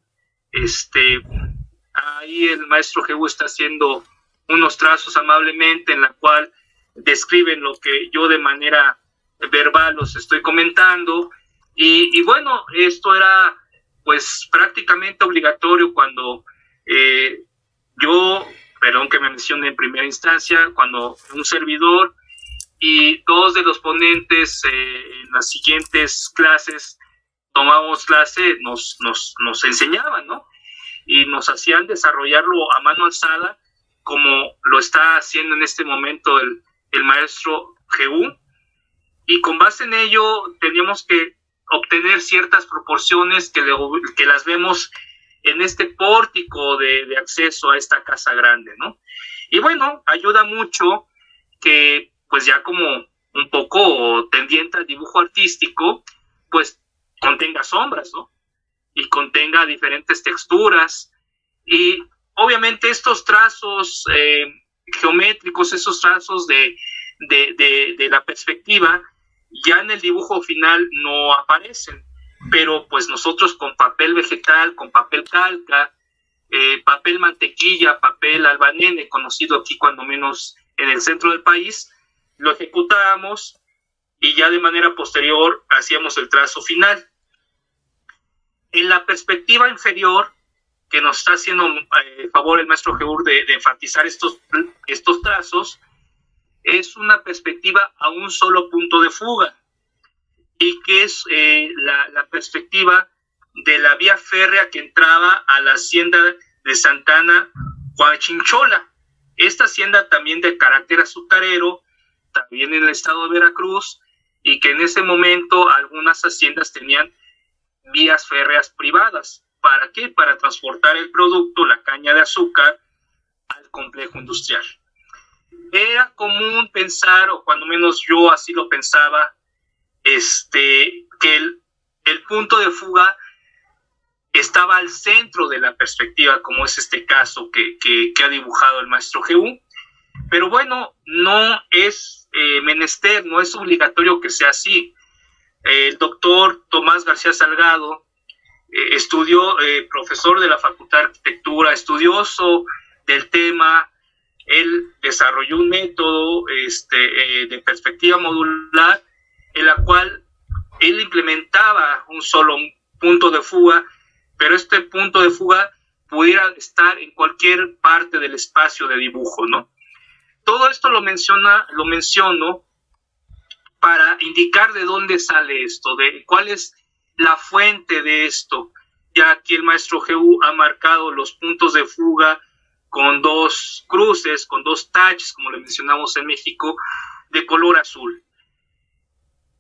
Ahí el maestro Jehú está haciendo unos trazos amablemente en la cual describen lo que yo de manera verbal os estoy comentando, y bueno, esto era pues prácticamente obligatorio cuando yo, perdón que me mencione en primera instancia, cuando un servidor y dos de los ponentes en las siguientes clases tomábamos clase, nos enseñaban, ¿no? Y nos hacían desarrollarlo a mano alzada, como lo está haciendo en este momento el maestro Jehú, y con base en ello teníamos que obtener ciertas proporciones que las vemos en este pórtico de acceso a esta casa grande, ¿no? Y bueno, ayuda mucho que pues ya como un poco tendiente al dibujo artístico, pues contenga sombras, ¿no? Y contenga diferentes texturas, y obviamente estos trazos geométricos, esos trazos de la perspectiva, ya en el dibujo final no aparecen, pero pues nosotros con papel vegetal, con papel calca, papel mantequilla, papel albanene, conocido aquí cuando menos en el centro del país, lo ejecutábamos y ya de manera posterior hacíamos el trazo final. En la perspectiva inferior, que nos está haciendo favor el maestro Jehú de enfatizar estos trazos, es una perspectiva a un solo punto de fuga, y que es la perspectiva de la vía férrea que entraba a la hacienda de Santana Huachinchola. Esta hacienda también de carácter azucarero, también en el estado de Veracruz, y que en ese momento algunas haciendas tenían vías férreas privadas. ¿Para qué? Para transportar el producto, la caña de azúcar, al complejo industrial. Era común pensar, o cuando menos yo así lo pensaba, que el punto de fuga estaba al centro de la perspectiva, como es este caso que ha dibujado el maestro Jehú. Pero bueno, no es menester, no es obligatorio que sea así. El doctor Tomás García Salgado, profesor de la Facultad de Arquitectura, estudioso del tema, él desarrolló un método de perspectiva modular, en la cual él implementaba un solo punto de fuga, pero este punto de fuga pudiera estar en cualquier parte del espacio de dibujo, ¿no? Todo esto lo menciono para indicar de dónde sale esto, de cuál es la fuente de esto. Ya aquí el maestro Jehú ha marcado los puntos de fuga con dos cruces, con dos taches, como le mencionamos en México, de color azul.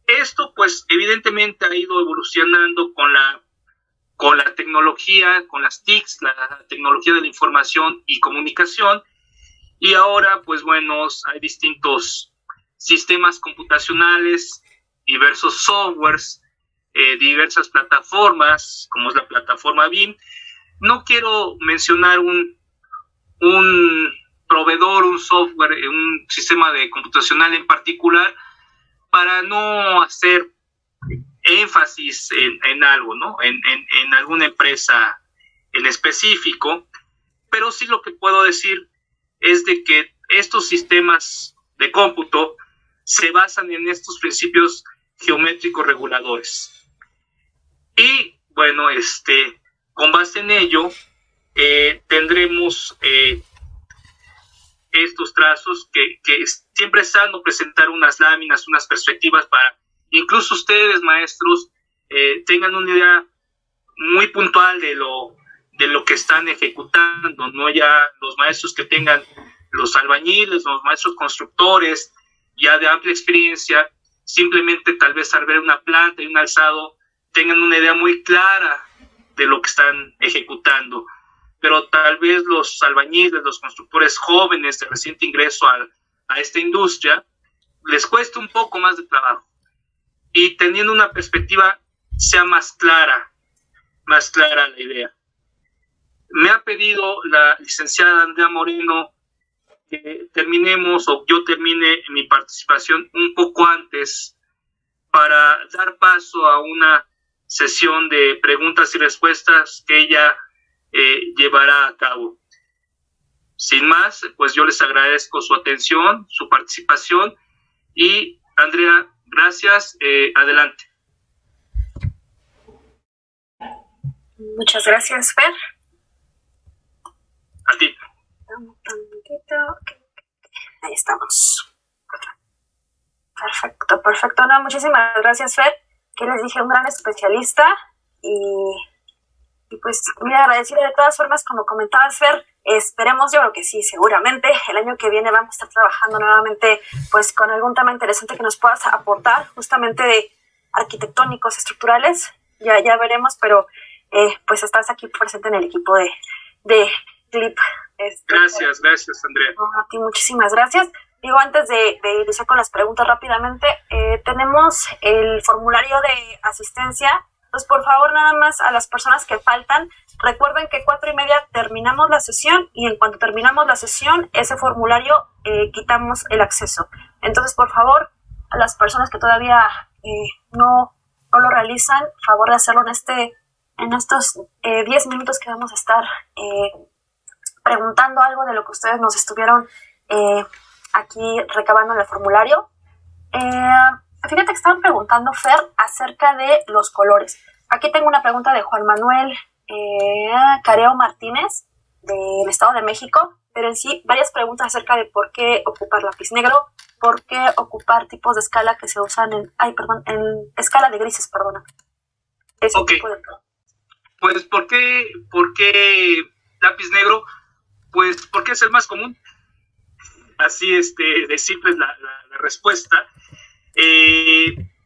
Esto, pues, evidentemente ha ido evolucionando con la tecnología, con las TICs, la tecnología de la información y comunicación, y ahora, pues, bueno, hay distintos sistemas computacionales, diversos softwares, diversas plataformas, como es la plataforma BIM. No quiero mencionar un proveedor, un software, un sistema de computacional en particular, para no hacer énfasis en algo, ¿no? En alguna empresa en específico, pero sí lo que puedo decir es de que estos sistemas de cómputo se basan en estos principios geométricos reguladores. Y bueno, con base en ello, tendremos estos trazos que siempre es sano presentar unas láminas, unas perspectivas, para incluso ustedes, maestros, tengan una idea muy puntual de lo que están ejecutando, no ya los maestros que tengan, los albañiles, los maestros constructores, ya de amplia experiencia, simplemente tal vez al ver una planta y un alzado tengan una idea muy clara de lo que están ejecutando. Pero tal vez los albañiles, los constructores jóvenes de reciente ingreso a esta industria, les cuesta un poco más de trabajo. Y teniendo una perspectiva sea más clara la idea. Me ha pedido la licenciada Andrea Moreno que terminemos, o yo termine mi participación un poco antes para dar paso a una sesión de preguntas y respuestas que ella llevará a cabo. Sin más, pues yo les agradezco su atención, su participación y Andrea, gracias, adelante. Muchas gracias, Fer. A ti. Ahí estamos. Perfecto. No, muchísimas gracias, Fer. Que les dije, un gran especialista. Y pues muy agradecida de todas formas, como comentabas, Fer. Esperemos, yo creo que sí, seguramente. El año que viene vamos a estar trabajando nuevamente pues con algún tema interesante que nos puedas aportar, justamente de arquitectónicos, estructurales. Ya veremos, pero pues estás aquí presente en el equipo de CLIP. Gracias, Andrea. A ti muchísimas gracias. Digo, antes de iniciar con las preguntas rápidamente, tenemos el formulario de asistencia. Pues por favor, nada más a las personas que faltan, recuerden que 4:30 terminamos la sesión y en cuanto terminamos la sesión, ese formulario quitamos el acceso. Entonces, por favor, a las personas que todavía no lo realizan, favor de hacerlo en estos 10 minutos que vamos a estar preguntando algo de lo que ustedes nos estuvieron aquí recabando en el formulario. Fíjate que estaban preguntando, Fer, acerca de los colores. Aquí tengo una pregunta de Juan Manuel Careo Martínez, del Estado de México, pero en sí varias preguntas acerca de por qué ocupar lápiz negro, por qué ocupar tipos de escala que se usan en escala de grises, perdona. Ok. Pues, ¿por qué lápiz negro? Pues, porque es el más común. Así, de simple es la respuesta.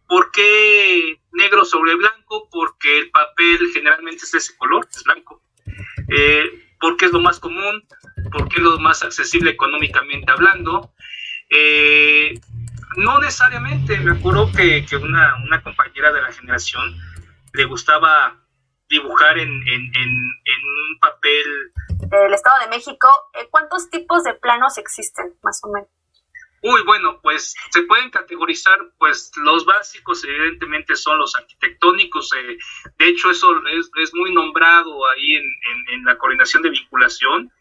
¿Por qué negro sobre blanco? Porque el papel generalmente es de ese color, es blanco. ¿Por qué es lo más común? ¿Por qué es lo más accesible económicamente hablando? No necesariamente. Me acuerdo que una compañera de la generación le gustaba dibujar en un papel. El Estado de México, ¿cuántos tipos de planos existen, más o menos? Bueno, pues se pueden categorizar, pues los básicos evidentemente son los arquitectónicos, de hecho eso es muy nombrado ahí en la coordinación de vinculación.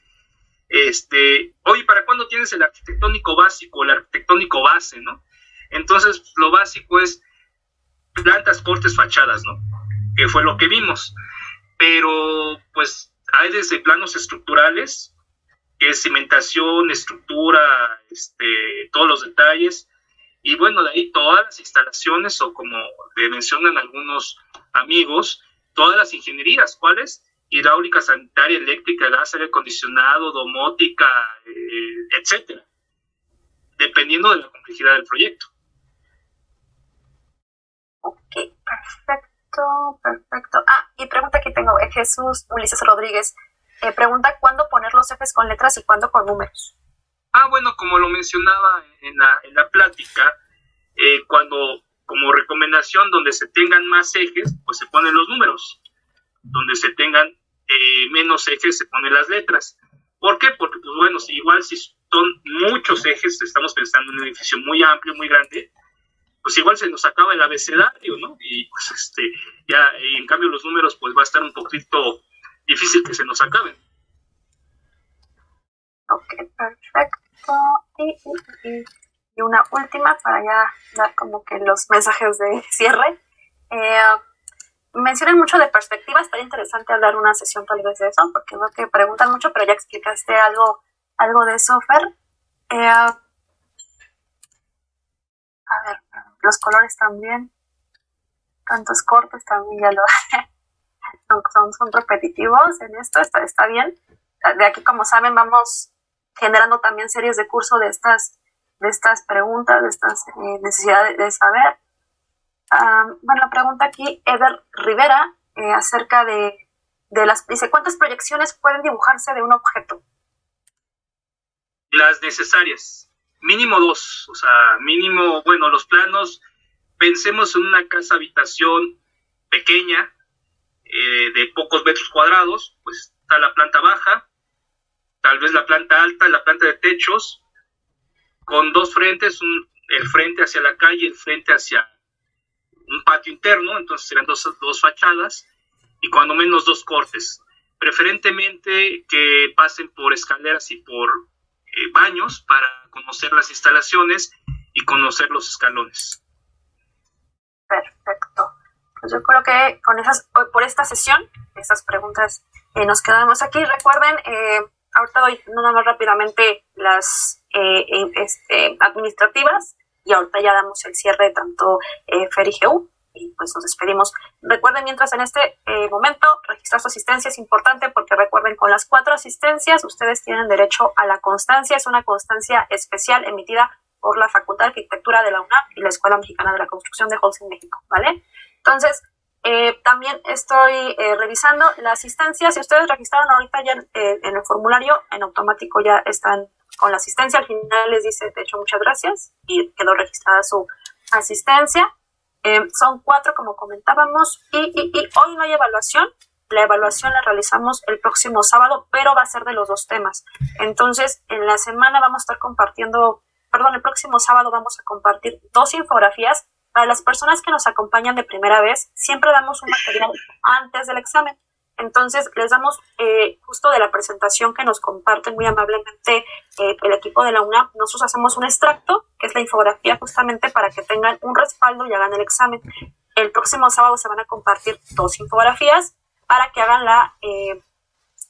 Oye, ¿para cuándo tienes el arquitectónico básico, el arquitectónico base, no? Entonces lo básico es plantas, cortes, fachadas, ¿no? Que fue lo que vimos, pero pues hay desde planos estructurales, que es cimentación, estructura, todos los detalles, y bueno, de ahí todas las instalaciones, o como mencionan algunos amigos, todas las ingenierías, ¿cuáles? Hidráulica, sanitaria, eléctrica, gas, aire acondicionado, domótica, etcétera, dependiendo de la complejidad del proyecto. Ok, perfecto. Y pregunta que tengo, Jesús Ulises Rodríguez, pregunta cuándo poner los ejes con letras y cuándo con números. Bueno, como lo mencionaba en la plática, cuando como recomendación donde se tengan más ejes, pues se ponen los números. Donde se tengan menos ejes, se ponen las letras. ¿Por qué? Porque, pues bueno, igual si son muchos ejes, estamos pensando en un edificio muy amplio, muy grande, pues igual se nos acaba el abecedario, ¿no? Y pues y en cambio los números, pues va a estar un poquito difícil que se nos acaben. Ok, perfecto. Y una última para ya dar como que los mensajes de cierre. Mencionan mucho de perspectiva, estaría interesante hablar una sesión tal vez de eso, porque no te preguntan mucho, pero ya explicaste algo de eso, Fer. A ver, los colores también, tantos cortes también ya son repetitivos en esto, está bien. De aquí, como saben, vamos generando también series de curso de estas preguntas, de estas necesidades de saber. Bueno, pregunta aquí Eder Rivera acerca de dice, ¿cuántas proyecciones pueden dibujarse de un objeto? Las necesarias, mínimo 2, o sea, mínimo, bueno, los planos, pensemos en una casa habitación pequeña, de pocos metros cuadrados, pues está la planta baja, tal vez la planta alta, la planta de techos, con dos frentes, el frente hacia la calle, el frente hacia un patio interno, entonces serán dos fachadas y cuando menos 2 cortes. Preferentemente que pasen por escaleras y por baños para conocer las instalaciones y conocer los escalones. Perfecto. Pues yo creo que por esta sesión, estas preguntas nos quedamos aquí. Recuerden, ahorita doy nada más rápidamente las administrativas y ahorita ya damos el cierre de tanto FER y GU y pues nos despedimos. Recuerden mientras en este momento registrar su asistencia es importante porque recuerden con las 4 asistencias ustedes tienen derecho a la constancia. Es una constancia especial emitida por la Facultad de Arquitectura de la UNAM y la Escuela Mexicana de la Construcción de Holcim, México, ¿vale? Entonces, también estoy revisando la asistencia. Si ustedes registraron ahorita ya en el formulario, en automático ya están con la asistencia. Al final les dice, de hecho, muchas gracias y quedó registrada su asistencia. Son 4, como comentábamos, y hoy no hay evaluación. La evaluación la realizamos el próximo sábado, pero va a ser de los 2 temas. Entonces, en la semana vamos a estar compartiendo, el próximo sábado vamos a compartir 2 infografías. Para las personas que nos acompañan de primera vez, siempre damos un material antes del examen. Entonces, les damos justo de la presentación que nos comparten muy amablemente el equipo de la UNAM. Nosotros hacemos un extracto, que es la infografía, justamente para que tengan un respaldo y hagan el examen. El próximo sábado se van a compartir 2 infografías para que hagan la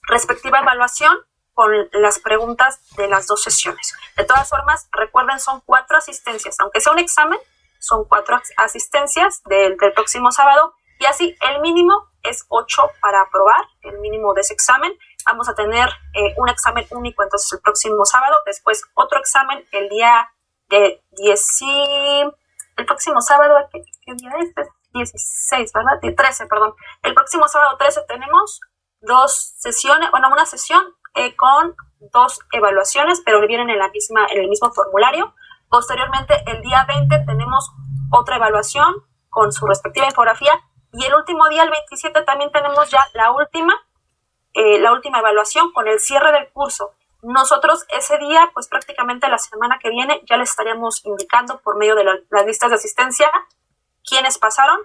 respectiva evaluación con las preguntas de las 2 sesiones. De todas formas, recuerden, son 4 asistencias. Aunque sea un examen, son 4 asistencias del próximo sábado y así el mínimo es 8 para aprobar, el mínimo de ese examen. Vamos a tener un examen único entonces el próximo sábado, después otro examen el día de el próximo sábado, ¿qué día es? 16, ¿verdad? 13, perdón. El próximo sábado 13 tenemos 2 sesiones, una sesión con 2 evaluaciones, pero vienen en el mismo formulario. Posteriormente, el día 20, tenemos otra evaluación con su respectiva infografía. Y el último día, el 27, también tenemos ya la última evaluación con el cierre del curso. Nosotros ese día, pues prácticamente la semana que viene, ya les estaríamos indicando por medio de las listas de asistencia quiénes pasaron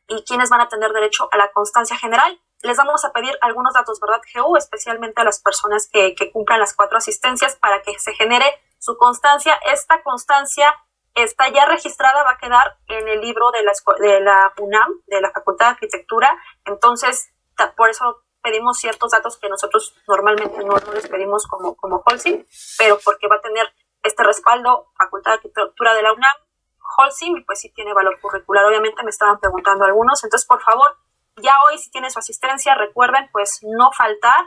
y quiénes van a tener derecho a la constancia general. Les vamos a pedir algunos datos, ¿verdad, GU? Especialmente a las personas que cumplan las 4 asistencias para que se genere su constancia. Esta constancia está ya registrada, va a quedar en el libro de la UNAM, de la Facultad de Arquitectura. Entonces, por eso pedimos ciertos datos que nosotros normalmente no les pedimos como Holcim, pero porque va a tener este respaldo Facultad de Arquitectura de la UNAM, Holcim, y pues sí tiene valor curricular. Obviamente me estaban preguntando algunos, entonces por favor, ya hoy si tiene su asistencia, recuerden pues no faltar.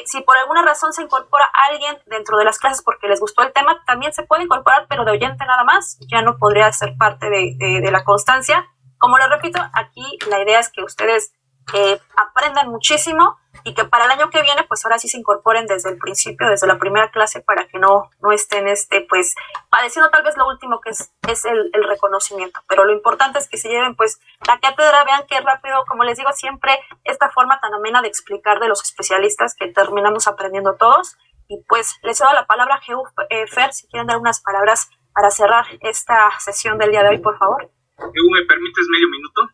Si por alguna razón se incorpora alguien dentro de las clases porque les gustó el tema, también se puede incorporar, pero de oyente nada más, ya no podría ser parte de la constancia. Como les repito, aquí la idea es que ustedes aprendan muchísimo y que para el año que viene, pues ahora sí se incorporen desde el principio, desde la primera clase, para que no estén pues padeciendo tal vez lo último que es el reconocimiento. Pero lo importante es que se lleven pues la cátedra, vean qué rápido, como les digo siempre, esta forma tan amena de explicar de los especialistas que terminamos aprendiendo todos. Y pues les cedo la palabra a GU, Fer, si quieren dar unas palabras para cerrar esta sesión del día de hoy, por favor. GU, ¿me permites medio minuto?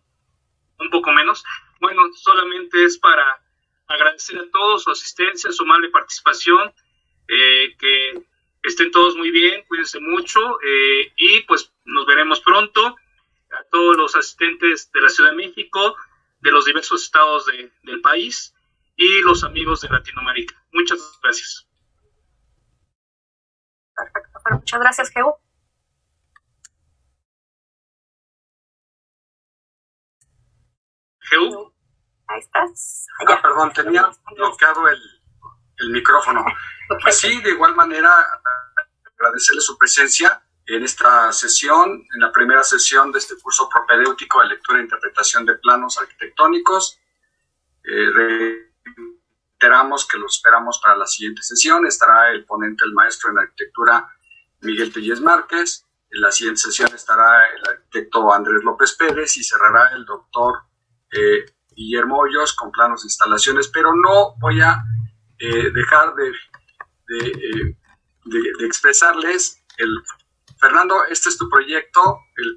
Un poco menos. Bueno, solamente es para agradecer a todos su asistencia, su amable participación, que estén todos muy bien, cuídense mucho y pues nos veremos pronto. A todos los asistentes de la Ciudad de México, de los diversos estados del país y los amigos de Latinoamérica. Muchas gracias. Perfecto, bueno, muchas gracias, GU. GU. Ahí estás. Perdón, tenía bloqueado el micrófono. Pues sí, de igual manera, agradecerle su presencia en esta sesión, en la primera sesión de este curso propedéutico de lectura e interpretación de planos arquitectónicos. Reiteramos que lo esperamos para la siguiente sesión. Estará el ponente, el maestro en arquitectura, Miguel Tellez Márquez. En la siguiente sesión estará el arquitecto Andrés López Pérez y cerrará el doctor Guillermo Hoyos con planos de instalaciones, pero no voy a dejar de expresarles el Fernando, este es tu proyecto, el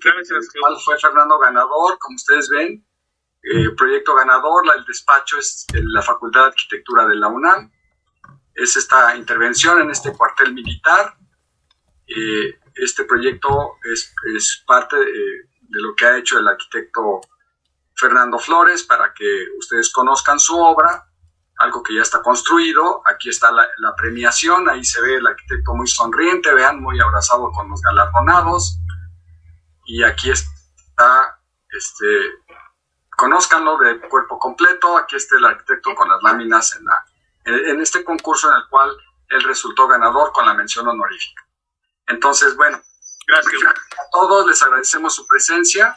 cual fue Fernando ganador, como ustedes ven. Proyecto ganador, el despacho es la Facultad de Arquitectura de la UNAM. Es esta intervención en este cuartel militar. Este proyecto es parte de lo que ha hecho el arquitecto Fernando Flores para que ustedes conozcan su obra, algo que ya está construido. Aquí está la premiación, ahí se ve el arquitecto muy sonriente, vean, muy abrazado con los galardonados. Y aquí está, conózcanlo de cuerpo completo. Aquí está el arquitecto con las láminas en este concurso en el cual él resultó ganador con la mención honorífica. Entonces, bueno, gracias a todos, les agradecemos su presencia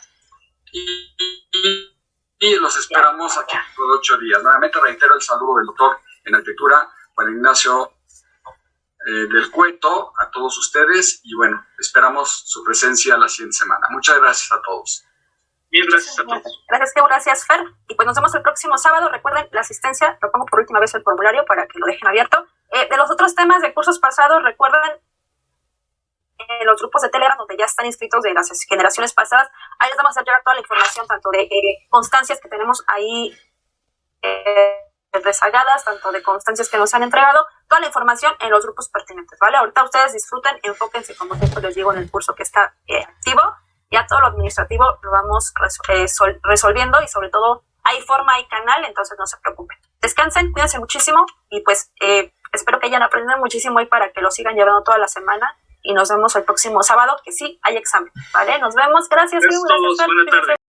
y los esperamos aquí por 8 días. Nuevamente reitero el saludo del doctor en arquitectura, Juan Ignacio del Cueto, a todos ustedes, y bueno, esperamos su presencia la siguiente semana. Muchas gracias a todos. Bien, gracias a todos. Gracias, Fer. Y pues nos vemos el próximo sábado. Recuerden, la asistencia, lo pongo por última vez el formulario para que lo dejen abierto. De los otros temas de cursos pasados, recuerden los grupos de Telegram donde ya están inscritos de las generaciones pasadas. Ahí les vamos a llegar toda la información, tanto de constancias que tenemos ahí rezagadas, tanto de constancias que nos han entregado, toda la información en los grupos pertinentes, ¿vale? Ahorita ustedes disfruten, enfóquense, como siempre les digo, en el curso que está activo. Ya todo lo administrativo lo vamos resolviendo y sobre todo hay forma, hay canal, entonces no se preocupen. Descansen, cuídense muchísimo y pues espero que hayan aprendido muchísimo hoy para que lo sigan llevando toda la semana y nos vemos el próximo sábado, que sí hay examen, ¿vale? Nos vemos, gracias. Gracias a todos, buenas tardes.